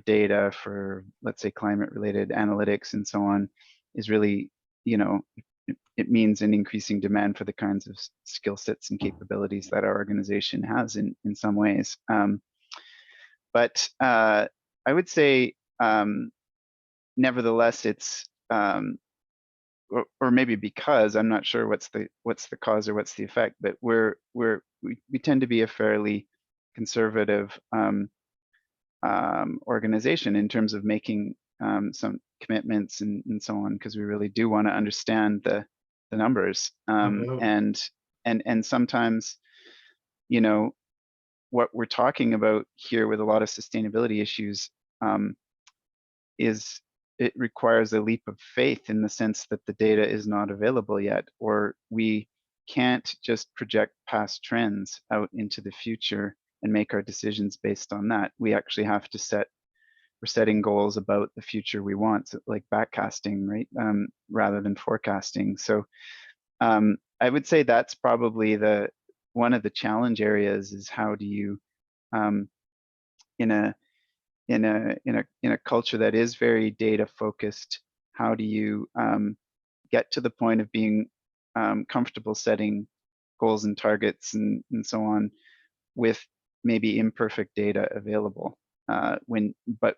data, for, let's say, climate related analytics and so on, is really, it means an increasing demand for the kinds of skill sets and capabilities that our organization has in some ways. But I would say, nevertheless, it's or maybe because, I'm not sure what's the cause or what's the effect, but we tend to be a fairly conservative organization in terms of making some commitments and so on, because we really do want to understand the numbers, and sometimes, what we're talking about here with a lot of sustainability issues is, it requires a leap of faith, in the sense that the data is not available yet, or we can't just project past trends out into the future and make our decisions based on that. We actually have to we're setting goals about the future we want, so like backcasting, right? Rather than forecasting. So I would say that's probably one of the challenge areas, is how do you, in a culture that is very data focused, how do you get to the point of being comfortable setting goals and targets and so on, with maybe imperfect data available, but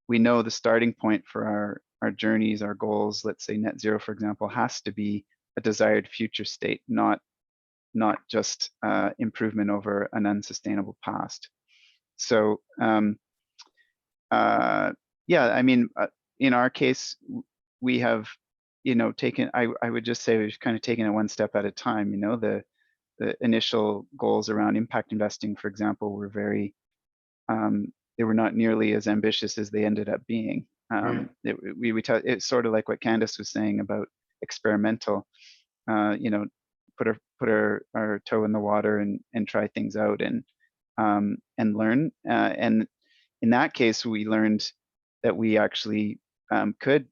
we know the starting point for our journeys, our goals, let's say net zero, for example, has to be a desired future state, not just improvement over an unsustainable past. So yeah, I mean, in our case, we have, taken, I would just say we've kind of taken it one step at a time. The initial goals around impact investing, for example, were very, they were not nearly as ambitious as they ended up being. Right. It's sort of like what Candace was saying about experimental, put our toe in the water and try things out and learn. And in that case, we learned that we actually could,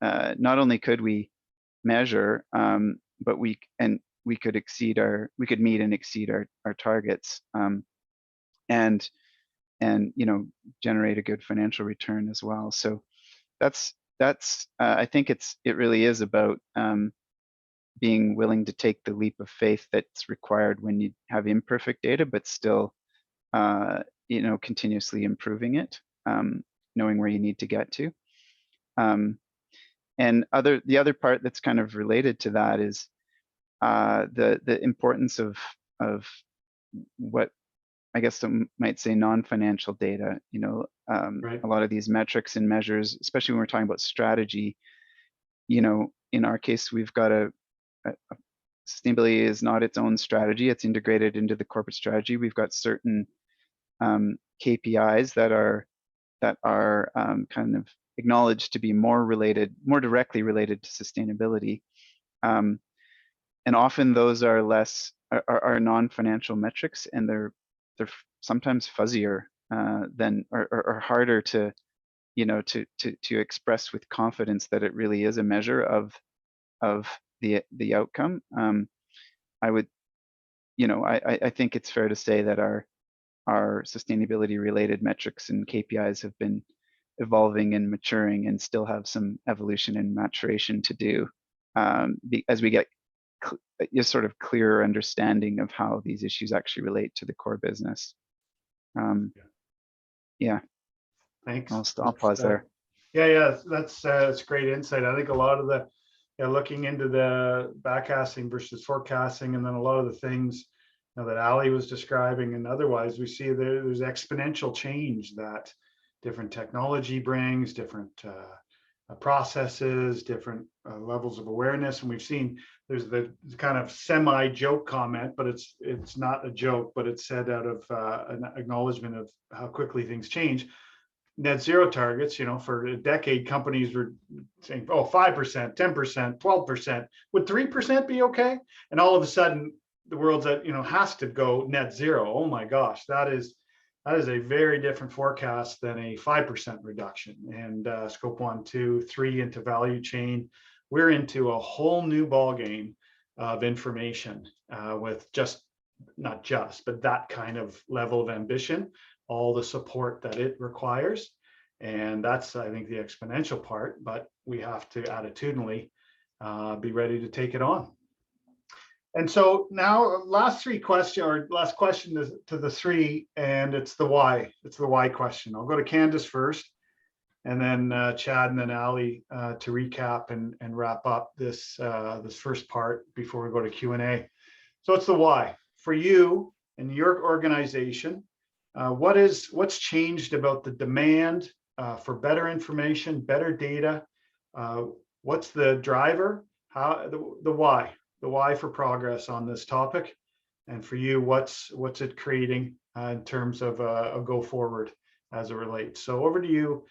not only could we measure, but we could meet and exceed our targets, and generate a good financial return as well. So that's I think it really is about being willing to take the leap of faith that's required when you have imperfect data, but still continuously improving it, knowing where you need to get to. And the other part that's kind of related to that is the importance of what I guess some might say non-financial data. Right. A lot of these metrics and measures, especially when we're talking about strategy, in our case, we've got sustainability is not its own strategy. It's integrated into the corporate strategy. We've got certain KPIs that are kind of acknowledged to be more directly related to sustainability, and often those are are non-financial metrics, and they're sometimes fuzzier than or harder to express with confidence that it really is a measure of the outcome. I would, I think it's fair to say that our sustainability related metrics and KPIs have been evolving and maturing, and still have some evolution and maturation to do, as we get a sort of clearer understanding of how these issues actually relate to the core business. Yeah. Thanks. I'll pause there. Yeah, that's great insight. I think a lot of the looking into the backcasting versus forecasting, and then a lot of the things that Ali was describing and otherwise, we see there's exponential change that different technology brings, different processes, different levels of awareness. And we've seen there's the kind of semi-joke comment, but it's not a joke, but it's said out of an acknowledgement of how quickly things change. Net zero targets, for a decade, companies were saying, oh, 5%, 10%, 12%, would 3% be okay? And all of a sudden the world's at, has to go net zero. Oh my gosh, that is a very different forecast than a 5% reduction. And scope 1, 2, 3 into value chain, we're into a whole new ball game of information with but that kind of level of ambition, all the support that it requires. And that's, I think, the exponential part, but we have to attitudinally be ready to take it on. And so now last question to the three, and it's the why. It's the why question. I'll go to Candace first, and then Chad, and then Ali to recap and wrap up this first part before we go to Q&A. So it's the why for you and your organization. What's changed about the demand for better information, better data? What's the driver? The why for progress on this topic, and for you, what's it creating in terms of a go forward as it relates. So over to you,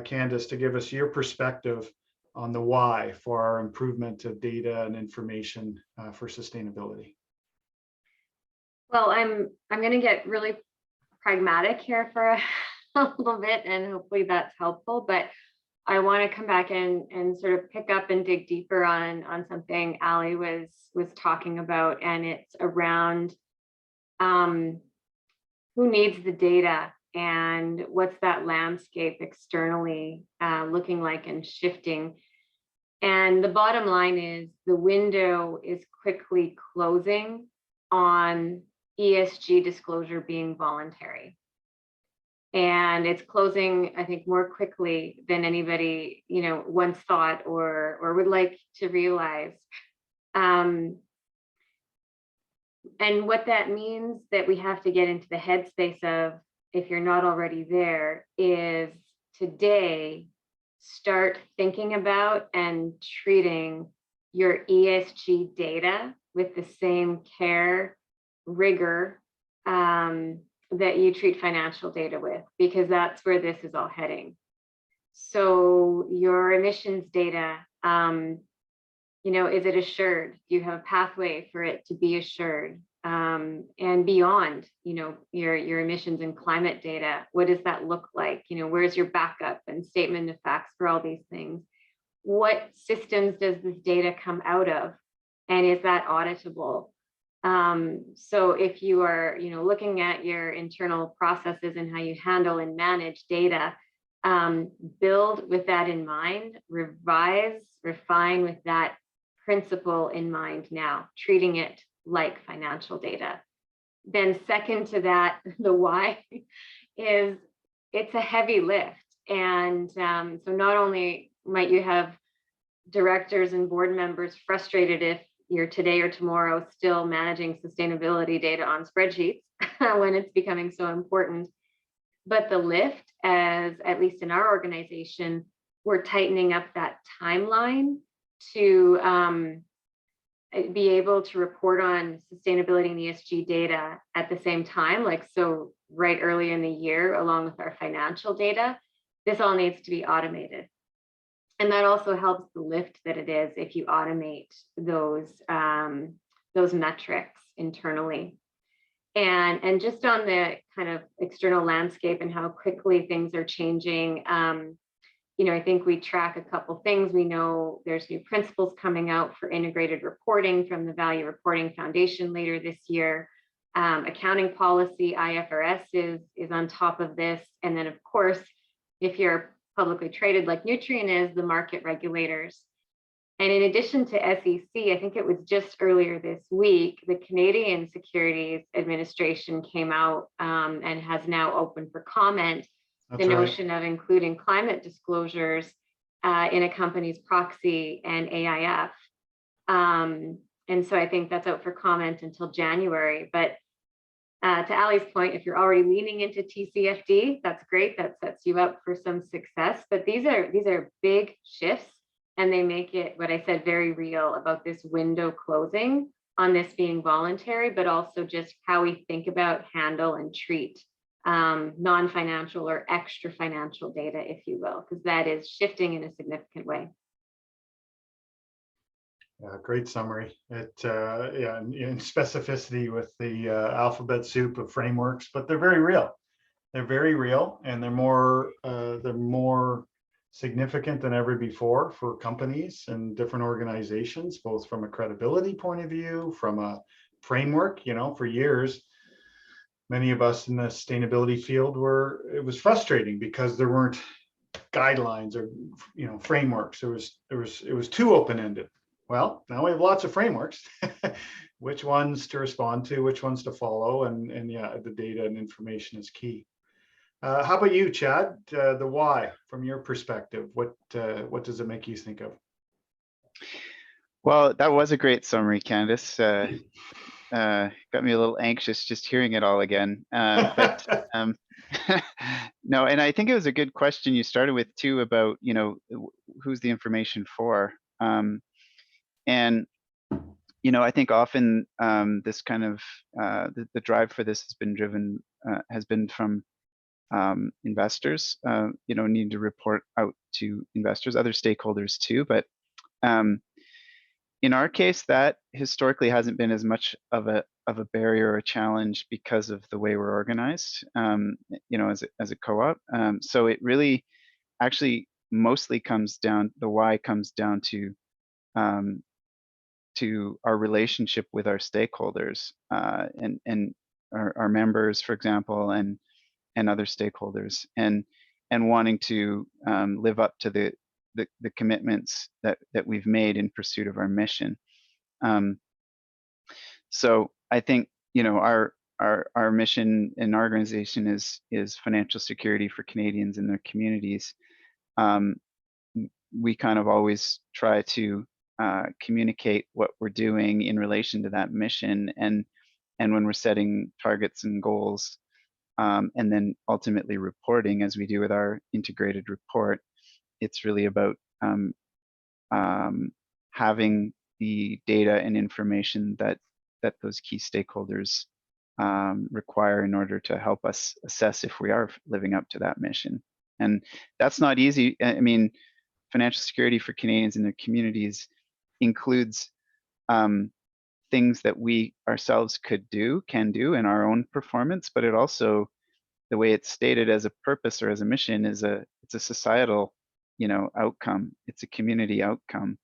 Candace, to give us your perspective on the why for our improvement of data and information for sustainability. Well, I'm going to get really pragmatic here for a little bit, and hopefully that's helpful. But I want to come back and sort of pick up and dig deeper on something Ali was talking about, and it's around who needs the data and what's that landscape externally looking like and shifting. And the bottom line is the window is quickly closing on ESG disclosure being voluntary. And it's closing, I think, more quickly than anybody, once thought or would like to realize. And what that means that we have to get into the headspace of, if you're not already there, is today start thinking about and treating your ESG data with the same care, rigor, that you treat financial data with, because that's where this is all heading. So your emissions data, is it assured? Do you have a pathway for it to be assured? And beyond, your emissions and climate data, what does that look like? Where's your backup and statement of facts for all these things? What systems does this data come out of? And is that auditable? So if you are, looking at your internal processes and how you handle and manage data, build with that in mind, revise, refine with that principle in mind now, treating it like financial data. Then second to that, the why is it's a heavy lift. And so not only might you have directors and board members frustrated if you're today or tomorrow still managing sustainability data on spreadsheets when it's becoming so important. But the lift, as at least in our organization, we're tightening up that timeline to be able to report on sustainability and ESG data at the same time, so right early in the year, along with our financial data. This all needs to be automated. And that also helps the lift that it is if you automate those metrics internally. And just on the kind of external landscape and how quickly things are changing, I think we track a couple things. We know there's new principles coming out for integrated reporting from the Value Reporting Foundation later this year. Accounting policy, IFRS is on top of this. And then, of course, if you're publicly traded like Nutrien is, the market regulators. And in addition to SEC, I think it was just earlier this week, the Canadian Securities Administration came out and has now opened for comment the notion of including climate disclosures in a company's proxy and AIF. And so I think that's out for comment until January. But to Ali's point, if you're already leaning into TCFD, that's great. That sets you up for some success. But these are big shifts, and they make it, what I said, very real about this window closing on this being voluntary, but also just how we think about, handle, and treat non-financial or extra financial data, if you will, because that is shifting in a significant way. Yeah, great summary. Yeah, in specificity with the alphabet soup of frameworks, but they're very real. They're very real, and they're more significant than ever before for companies and different organizations, both from a credibility point of view, from a framework. For years, many of us in the sustainability field it was frustrating because there weren't guidelines or frameworks. It was too open-ended. Well, now we have lots of frameworks. Which ones to respond to, which ones to follow, and yeah, the data and information is key. How about you, Chad? The why, from your perspective, what does it make you think of? Well, that was a great summary, Candace. Got me a little anxious just hearing it all again. But no, and I think it was a good question you started with too about, who's the information for? And I think often this kind of the drive for this has been from investors, need to report out to investors, other stakeholders too. But in our case, that historically hasn't been as much of a barrier or a challenge because of the way we're organized, as a co-op. So it really actually mostly the why comes down to our relationship with our stakeholders, and our members, for example, and other stakeholders, and wanting to live up to the commitments that we've made in pursuit of our mission. So I think our mission in our organization is financial security for Canadians and their communities. We kind of always try to communicate what we're doing in relation to that mission, and when we're setting targets and goals, and then ultimately reporting, as we do with our integrated report, it's really about having the data and information that those key stakeholders require in order to help us assess if we are living up to that mission. And that's not easy. I mean, financial security for Canadians and their communities includes things that we ourselves can do in our own performance, but it also, the way it's stated as a purpose or as a mission, it's a societal, outcome. It's a community outcome.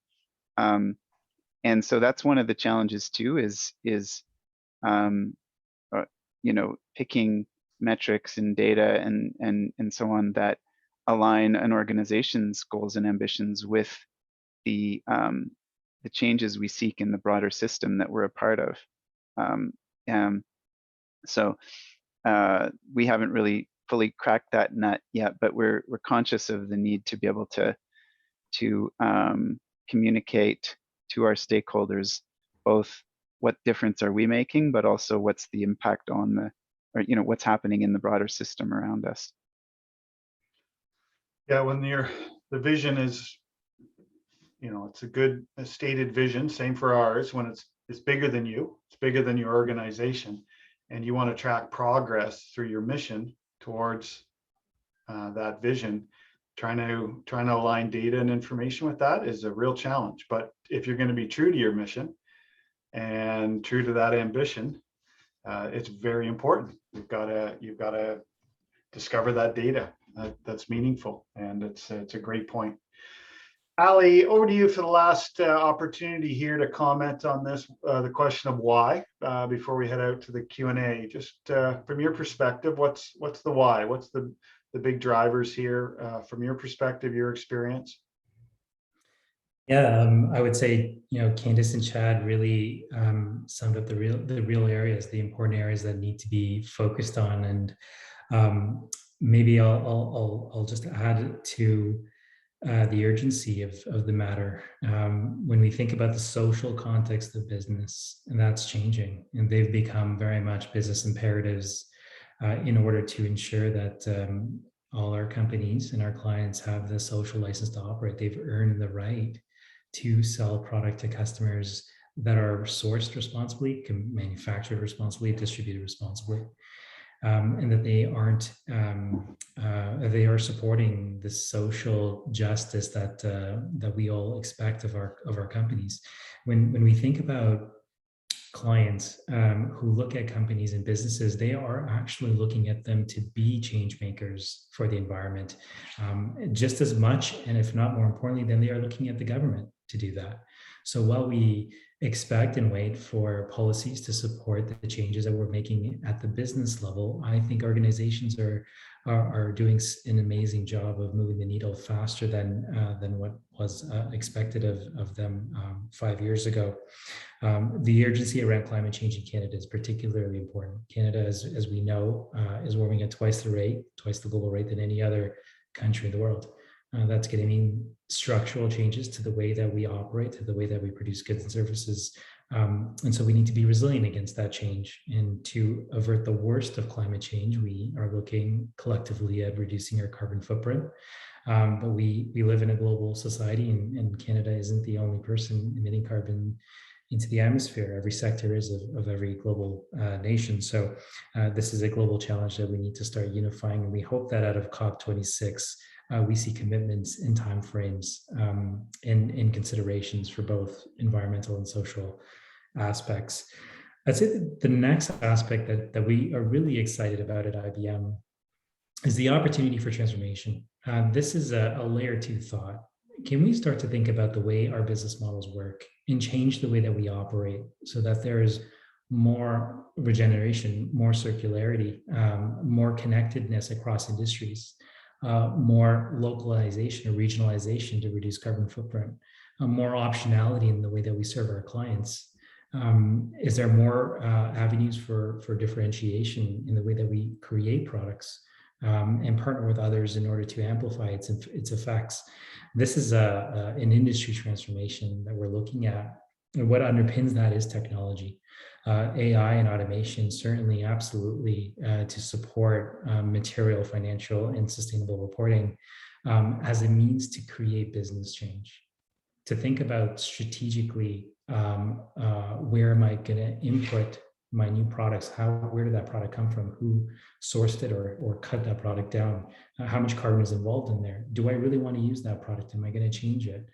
And so that's one of the challenges too, is picking metrics and data and so on that align an organization's goals and ambitions with the changes we seek in the broader system that we're a part of. So we haven't really fully cracked that nut yet, but we're conscious of the need to be able to communicate to our stakeholders both what difference are we making, but also what's the impact on what's happening in the broader system around us. Yeah, when the vision is, it's a good stated vision, same for ours, when it's bigger than you, it's bigger than your organization, and you want to track progress through your mission towards that vision, trying to align data and information with that is a real challenge. But if you're going to be true to your mission and true to that ambition, it's very important. You've got to discover that data that's meaningful, and it's a great point. Ali, over to you for the last opportunity here to comment on this, the question of why, before we head out to the Q&A. Just from your perspective, what's the why? What's the big drivers here from your perspective, your experience? Yeah, I would say, Candace and Chad really summed up the real areas, the important areas that need to be focused on. And maybe I'll just add to the urgency of the matter. When we think about the social context of business, and that's changing, and they've become very much business imperatives in order to ensure that all our companies and our clients have the social license to operate. They've earned the right to sell product to customers that are sourced responsibly, manufactured responsibly, distributed responsibly. and that they aren't, they are supporting the social justice that that we all expect of our companies. When we think about clients who look at companies and businesses, they are actually looking at them to be change makers for the environment, just as much, and if not more importantly, than they are looking at the government to do that. So while we expect and wait for policies to support the changes that we're making at the business level, I think organizations are doing an amazing job of moving the needle faster than what was expected of them 5 years ago. The urgency around climate change in Canada is particularly important. Canada, as we know, is warming at twice the global rate than any other country in the world. That's going to mean structural changes to the way that we operate, to the way that we produce goods and services. And so we need to be resilient against that change. And to avert the worst of climate change, we are looking collectively at reducing our carbon footprint. But we live in a global society, and Canada isn't the only person emitting carbon into the atmosphere. Every sector is of every global nation. So this is a global challenge that we need to start unifying. And we hope that out of COP26, we see commitments in timeframes in considerations for both environmental and social aspects. I'd say that the next aspect that we are really excited about at IBM is the opportunity for transformation. This is a layer 2 thought. Can we start to think about the way our business models work and change the way that we operate so that there is more regeneration, more circularity, more connectedness across industries, more localization or regionalization to reduce carbon footprint, more optionality in the way that we serve our clients? Is there more avenues for differentiation in the way that we create products and partner with others in order to amplify its effects? This is an industry transformation that we're looking at. And what underpins that is technology. AI and automation, certainly, absolutely, to support material, financial, and sustainable reporting as a means to create business change. To think about strategically, where am I going to input my new products? Where did that product come from? Who sourced it or cut that product down? How much carbon is involved in there? Do I really want to use that product? Am I going to change it?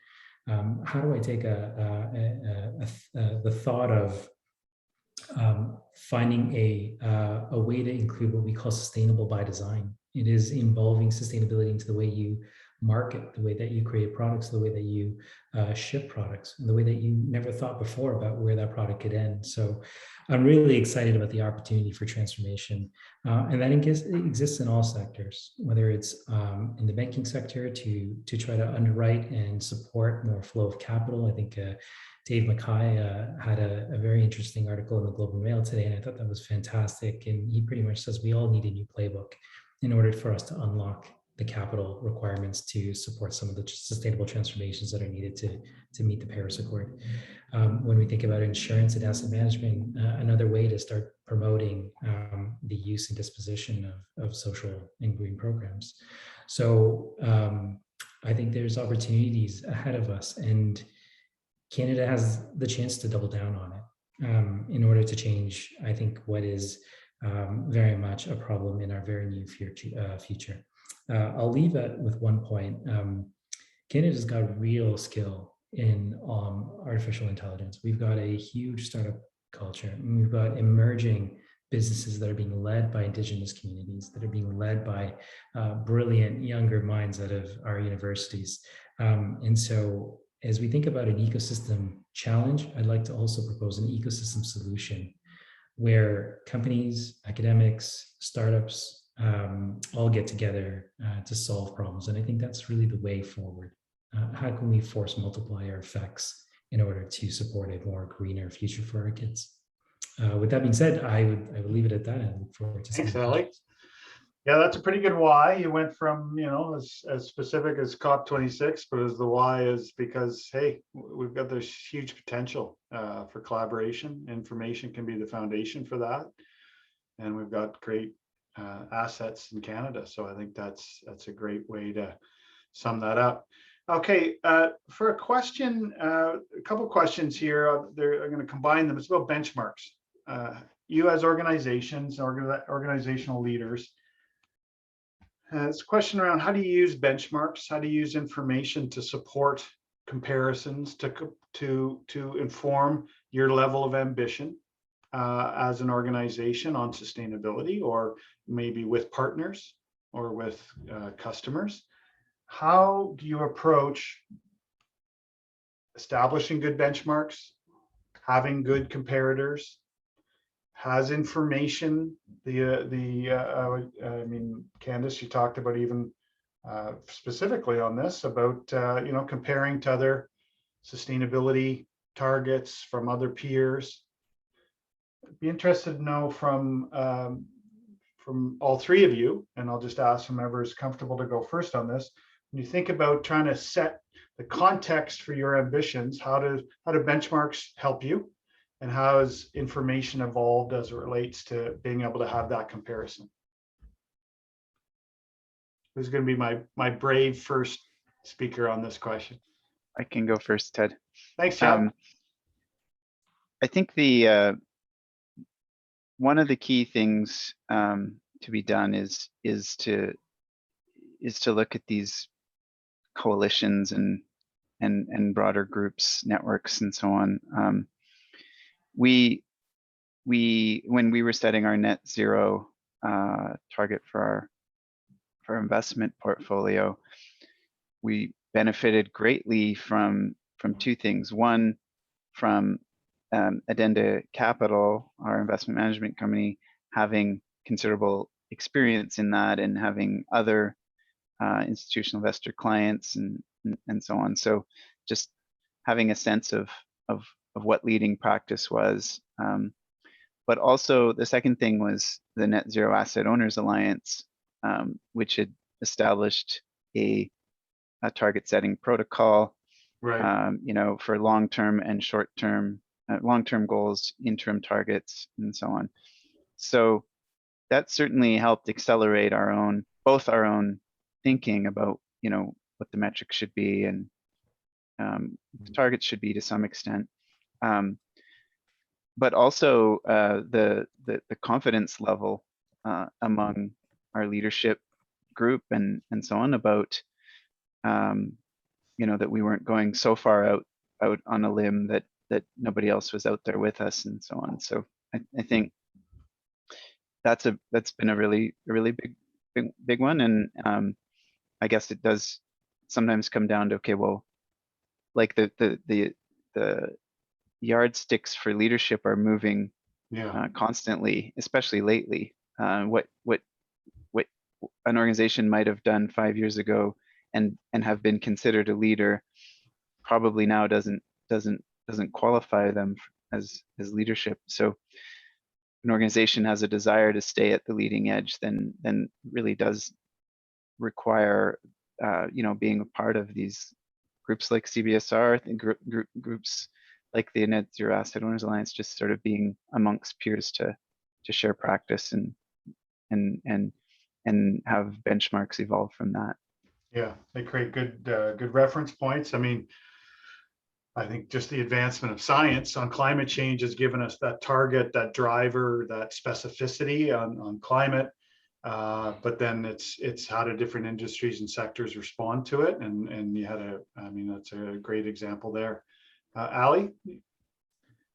How do I take the thought of finding a way to include what we call sustainable by design? It is involving sustainability into the way you market, the way that you create products, the way that you ship products, and the way that you never thought before about where that product could end. So I'm really excited about the opportunity for transformation. And that exists in all sectors, whether it's in the banking sector to try to underwrite and support more flow of capital. I think Dave Mackay had a very interesting article in the Globe and Mail today, and I thought that was fantastic. And he pretty much says we all need a new playbook in order for us to unlock the capital requirements to support some of the sustainable transformations that are needed to meet the Paris Accord. When we think about insurance and asset management, another way to start promoting the use and disposition of social and green programs. So I think there's opportunities ahead of us, and Canada has the chance to double down on it in order to change, I think, what is very much a problem in our very near future. I'll leave it with one point. Canada's got real skill in artificial intelligence. We've got a huge startup culture, and we've got emerging businesses that are being led by Indigenous communities, that are being led by brilliant younger minds out of our universities. And so as we think about an ecosystem challenge, I'd like to also propose an ecosystem solution where companies, academics, startups, all get together to solve problems. And I think that's really the way forward. How can we force multiplier effects in order to support a more greener future for our kids? With that being said, I would leave it at that and look forward to Thanks, Ellie. Yeah, that's a pretty good why. You went from, as specific as COP26, but as the why is because, hey, we've got this huge potential for collaboration. Information can be the foundation for that. And we've got great assets in Canada. So I think that's a great way to sum that up. Okay, for a question, a couple questions here. I'm going to combine them. It's about benchmarks. you as organizations, organizational leaders, it's a question around how do you use benchmarks? How do you use information to support comparisons to inform your level of ambition as an organization on sustainability, or maybe with partners or with customers? How do you approach establishing good benchmarks, having good comparators? Has information, I mean, Candace, you talked about even specifically on this about, comparing to other sustainability targets from other peers. I'd be interested to know from all three of you, and I'll just ask whomever is comfortable to go first on this. When you think about trying to set the context for your ambitions, how do benchmarks help you? And how has information evolved as it relates to being able to have that comparison? Who's going to be my brave first speaker on this question? I can go first, Ted. Thanks, Chad. I think one of the key things to be done is to look at these coalitions and broader groups, networks, and so on. When we were setting our net zero target for our investment portfolio, we benefited greatly from two things. One, from Addenda Capital, our investment management company, having considerable experience in that and having other institutional investor clients and so on. So just having a sense of what leading practice was. But also the second thing was the Net Zero Asset Owners Alliance, which had established a target setting protocol, Right. For long-term and short-term, long-term goals, interim targets, and so on. So that certainly helped accelerate both our own thinking about, what the metrics should be and the targets should be to some extent. But also the confidence level among our leadership group and so on about, that we weren't going so far out on a limb that nobody else was out there with us and so on. So I think that's been a really big one. And I guess it does sometimes come down to, okay, well, like the yardsticks for leadership are moving constantly, especially lately. What an organization might have done 5 years ago and have been considered a leader probably now doesn't qualify them as leadership. So an organization has a desire to stay at the leading edge, then really does require being a part of these groups like CBSR, I think groups like the Net Zero Asset Owners Alliance, just sort of being amongst peers to share practice and have benchmarks evolve from that. Yeah, they create good reference points. I mean, I think just the advancement of science on climate change has given us that target, that driver, that specificity on climate. But then it's how do different industries and sectors respond to it, and you had that's a great example there. Ali?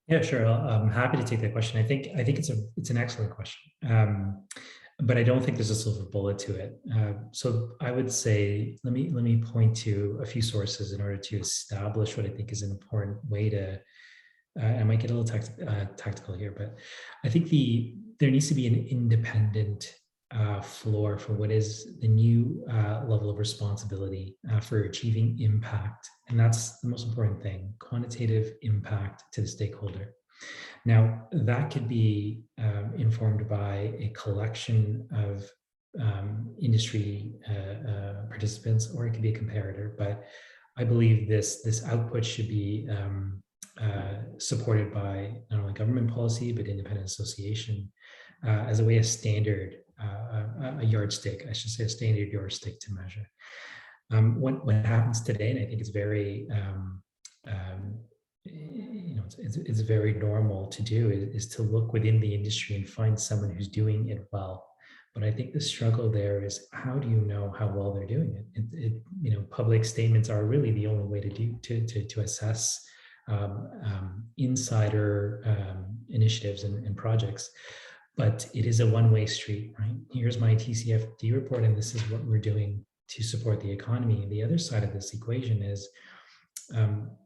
Yeah, sure. I'm happy to take that question. I think it's an excellent question, but I don't think there's a silver bullet to it. So I would say let me point to a few sources in order to establish what I think is an important way to. I might get a little tactical here, but I think there needs to be an independent floor for what is the new level of responsibility for achieving impact. And that's the most important thing, quantitative impact to the stakeholder. Now, that could be informed by a collection of industry participants, or it could be a comparator. But I believe this output should be supported by not only government policy, but independent association as a way of standard, a yardstick, I should say, a standard yardstick to measure. What happens today, and I think it's very it's very normal to do is to look within the industry and find someone who's doing it well. But I think the struggle there is, how do you know how well they're doing it? Public statements are really the only way to assess insider initiatives and projects. But it is a one-way street, right? Here's my TCFD report, and this is what we're doing to support the economy. And the other side of this equation is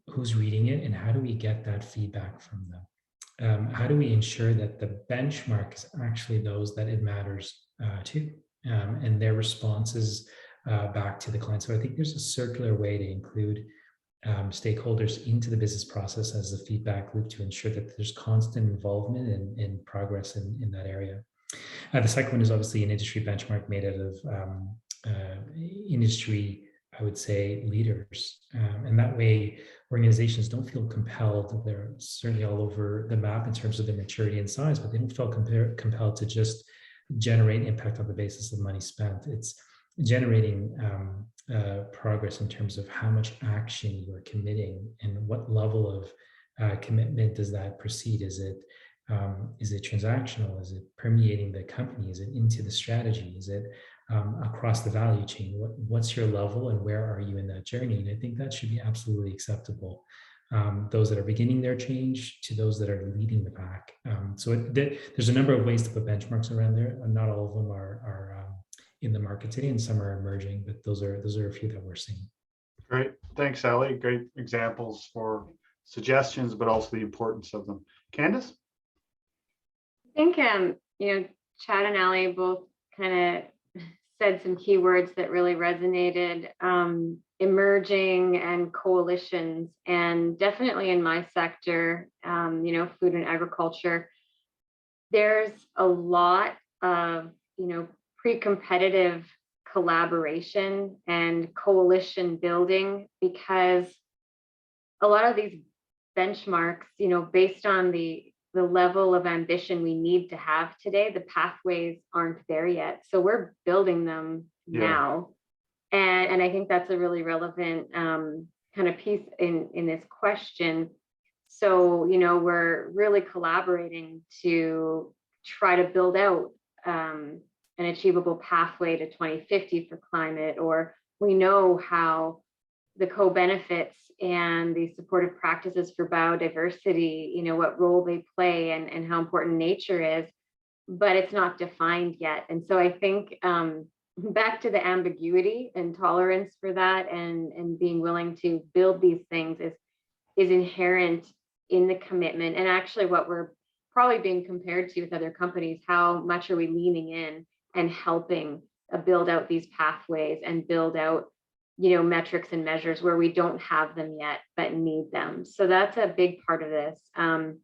who's reading it, and how do we get that feedback from them? How do we ensure that the benchmark is actually those that it matters to, and their responses back to the client? So I think there's a circular way to include stakeholders into the business process as a feedback loop to ensure that there's constant involvement and progress in that area. The second one is obviously an industry benchmark made out of industry, I would say, leaders. And that way organizations don't feel compelled. They're certainly all over the map in terms of their maturity and size, but they don't feel compelled to just generate impact on the basis of money spent. It's generating progress in terms of how much action you're committing and what level of commitment does that proceed. Is it transactional? Is it permeating the company? Is it into the strategy? Is it across the value chain? What's your level and where are you in that journey? And I think that should be absolutely acceptable. Those that are beginning their change to those that are leading the pack. There's a number of ways to put benchmarks around there. Not all of them are in the market today, and some are emerging, but those are a few that we're seeing. Great, thanks, Ali. Great examples for suggestions, but also the importance of them. Candace? I think Chad and Ali both kind of said some key words that really resonated. Emerging and coalitions, and definitely in my sector, food and agriculture, there's a lot of pre-competitive collaboration and coalition building, because a lot of these benchmarks, based on the level of ambition we need to have today, the pathways aren't there yet. So we're building them now. And I think that's a really relevant kind of piece in this question. So, we're really collaborating to try to build out an achievable pathway to 2050 for climate, or we know how the co-benefits and the supportive practices for biodiversity, what role they play and how important nature is, but it's not defined yet. And so I think back to the ambiguity and tolerance for that, and being willing to build these things is inherent in the commitment. And actually what we're probably being compared to with other companies, how much are we leaning in and helping build out these pathways and build out metrics and measures where we don't have them yet but need them. So that's a big part of this. And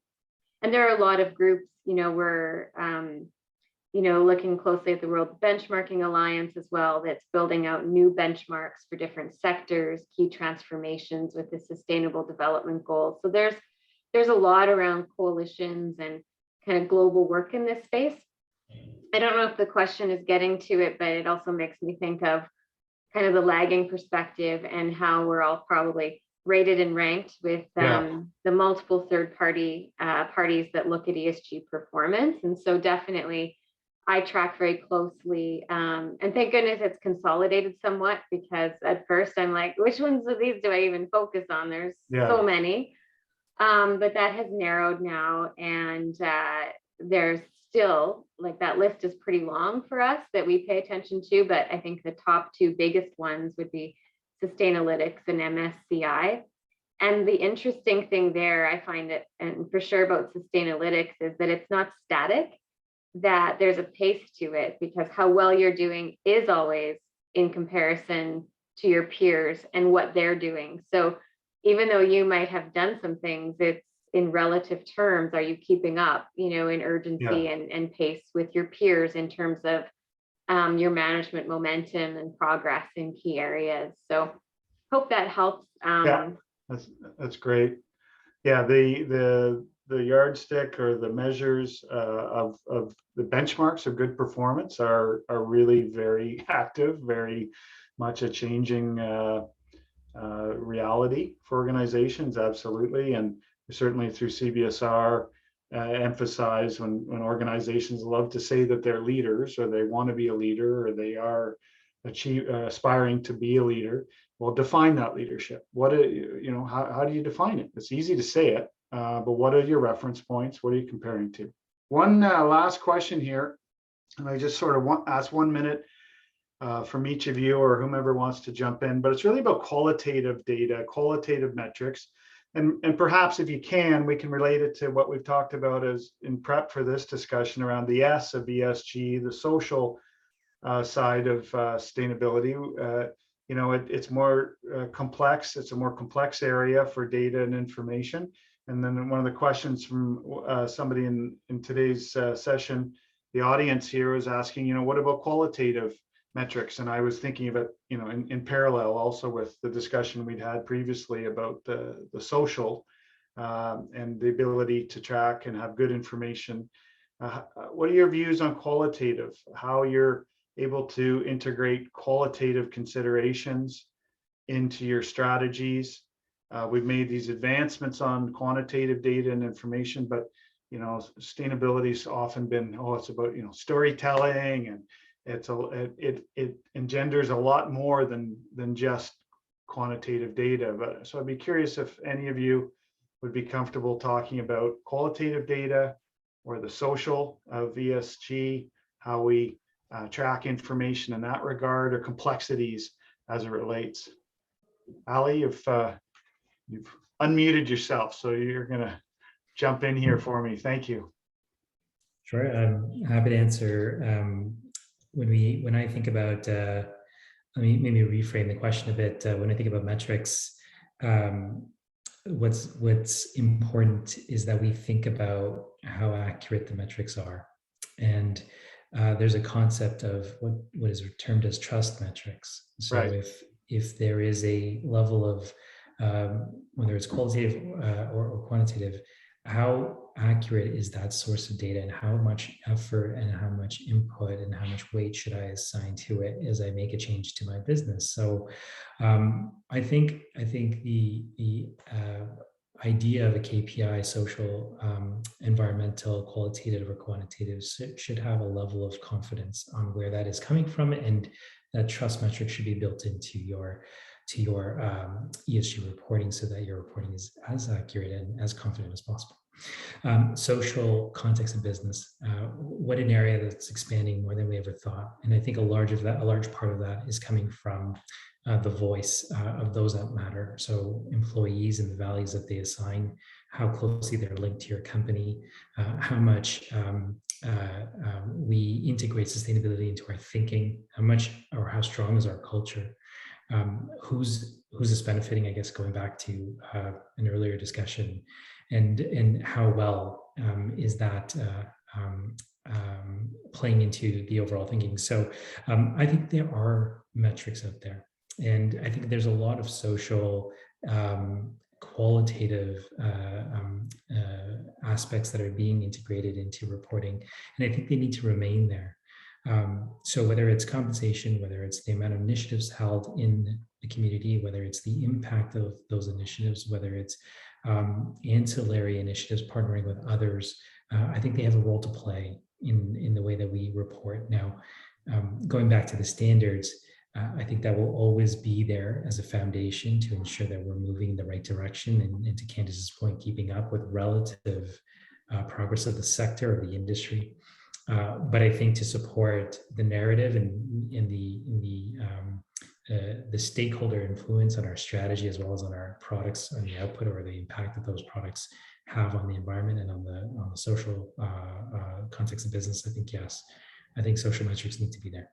there are a lot of groups, we're looking closely at the World Benchmarking Alliance as well, that's building out new benchmarks for different sectors, key transformations with the Sustainable Development Goals. So there's a lot around coalitions and kind of global work in this space. I don't know if the question is getting to it, but it also makes me think of kind of the lagging perspective and how we're all probably rated and ranked with the multiple third-party parties that look at ESG performance. And so definitely I track very closely, and thank goodness it's consolidated somewhat, because at first I'm like, which ones of these do I even focus on? There's so many, but that has narrowed now, and there's still, like, that list is pretty long for us that we pay attention to, but I think the top two biggest ones would be Sustainalytics and MSCI. And the interesting thing there, I find it, and for sure about Sustainalytics, is that it's not static, that there's a pace to it, because how well you're doing is always in comparison to your peers and what they're doing. So even though you might have done some things, it's in relative terms, are you keeping up, in urgency and pace with your peers in terms of your management momentum and progress in key areas. So hope that helps. That's great. Yeah, the yardstick or the measures of the benchmarks of good performance are really very active, very much a changing reality for organizations, absolutely. And certainly through CBSR, emphasize when organizations love to say that they're leaders, or they want to be a leader, or they are aspiring to be a leader. Well, define that leadership. How do you define it? It's easy to say it, but what are your reference points? What are you comparing to? One last question here, and I just sort of ask 1 minute from each of you or whomever wants to jump in, but it's really about qualitative data, qualitative metrics. And perhaps if you can, we can relate it to what we've talked about as in prep for this discussion around the S of ESG, the social side of sustainability. It's more complex. It's a more complex area for data and information. And then one of the questions from somebody in today's session, the audience here is asking, what about qualitative metrics? And I was thinking of it, in parallel also with the discussion we'd had previously about the social and the ability to track and have good information. What are your views on qualitative? How you're able to integrate qualitative considerations into your strategies? We've made these advancements on quantitative data and information, but sustainability's often been, it's about storytelling, and it engenders a lot more than just quantitative data. But so I'd be curious if any of you would be comfortable talking about qualitative data or the social of ESG, how we track information in that regard, or complexities as it relates. Ali, if you've unmuted yourself, so you're going to jump in here for me. Thank you. Sure, I'm happy to answer. When I think about, let me maybe reframe the question a bit. When I think about metrics, what's important is that we think about how accurate the metrics are. And there's a concept of what is termed as trust metrics. So right. if there is a level of whether it's qualitative or quantitative, how accurate is that source of data, and how much effort and how much input and how much weight should I assign to it as I make a change to my business? So I think the idea of a KPI, social, environmental, qualitative or quantitative, should have a level of confidence on where that is coming from, and that trust metric should be built into your ESG reporting, so that your reporting is as accurate and as confident as possible. Social context of business, what an area that's expanding more than we ever thought. And I think a large part of that is coming from the voice of those that matter. So employees and the values that they assign, how closely they're linked to your company, how much we integrate sustainability into our thinking, how much or how strong is our culture. Who's this benefiting, I guess, going back to an earlier discussion, and how well is that playing into the overall thinking. So I think there are metrics out there, and I think there's a lot of social qualitative aspects that are being integrated into reporting, and I think they need to remain there. So whether it's compensation, whether it's the amount of initiatives held in the community, whether it's the impact of those initiatives, whether it's ancillary initiatives partnering with others, I think they have a role to play in the way that we report. Now, going back to the standards, I think that will always be there as a foundation to ensure that we're moving in the right direction, and to Candace's point, keeping up with relative progress of the sector or the industry. But I think to support the narrative and the stakeholder influence on our strategy, as well as on our products, on the output or the impact that those products have on the environment and on the social context of business, I think, yes, I think social metrics need to be there.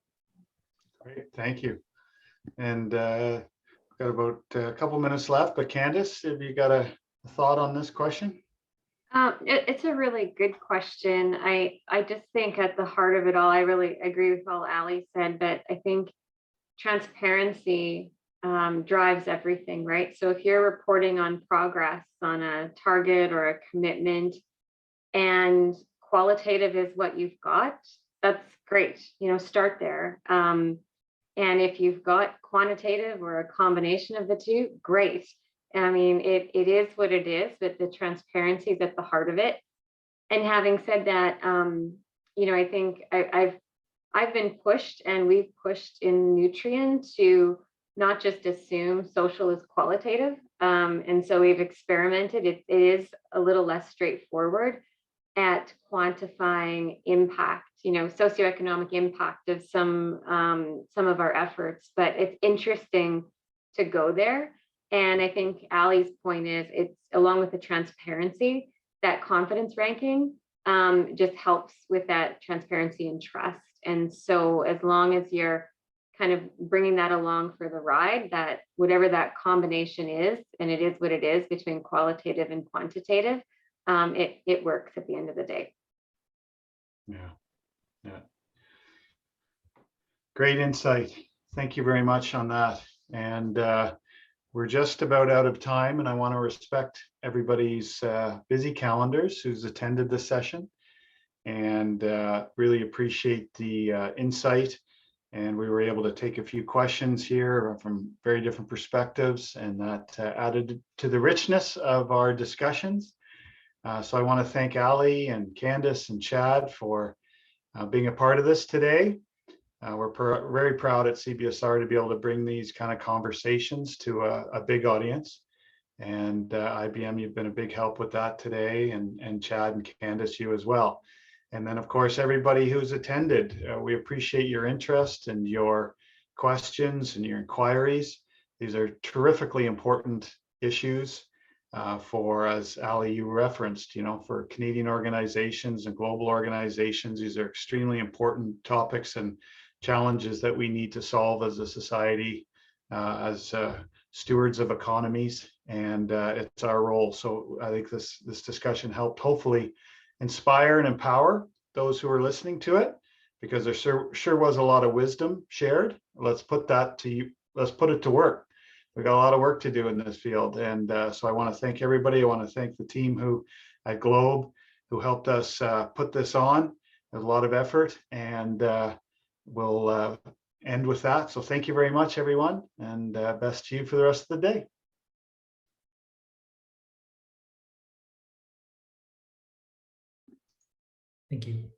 Great, thank you. And got about a couple minutes left, but Candace, have you got a thought on this question? It's a really good question. I just think at the heart of it all, I really agree with all Ali said, but I think transparency drives everything, right? So if you're reporting on progress on a target or a commitment, and qualitative is what you've got, that's great. Start there. And if you've got quantitative or a combination of the two, great. I mean, it is what it is, but the transparency is at the heart of it. And having said that, you know, I think I've been pushed, and we've pushed in Nutrien to not just assume social is qualitative. And so we've experimented. It is a little less straightforward at quantifying impact, you know, socioeconomic impact of some of our efforts, but it's interesting to go there. And I think Ali's point is, it's along with the transparency, that confidence ranking just helps with that transparency and trust. And so as long as you're kind of bringing that along for the ride, that whatever that combination is, and it is what it is between qualitative and quantitative, it works at the end of the day. Yeah. Great insight. Thank you very much on that. And we're just about out of time, and I want to respect everybody's busy calendars who's attended this session, and really appreciate the insight. And we were able to take a few questions here from very different perspectives, and that added to the richness of our discussions. So I want to thank Ali and Candice and Chad for being a part of this today. We're very proud at CBSR to be able to bring these kind of conversations to a big audience. And IBM, you've been a big help with that today, and Chad and Candice, you as well. And then, of course, everybody who's attended, we appreciate your interest and your questions and your inquiries. These are terrifically important issues for, as Ali, you referenced, you know, for Canadian organizations and global organizations. These are extremely important topics and challenges that we need to solve as a society, as stewards of economies, and it's our role. So I think this discussion helped hopefully inspire and empower those who are listening to it, because there sure was a lot of wisdom shared. Let's put it to work. We got a lot of work to do in this field, and so I want to thank everybody. I want to thank the team who at Globe who helped us put this on. There's a lot of effort, and we'll end with that. So thank you very much, everyone, and best to you for the rest of the day. Thank you.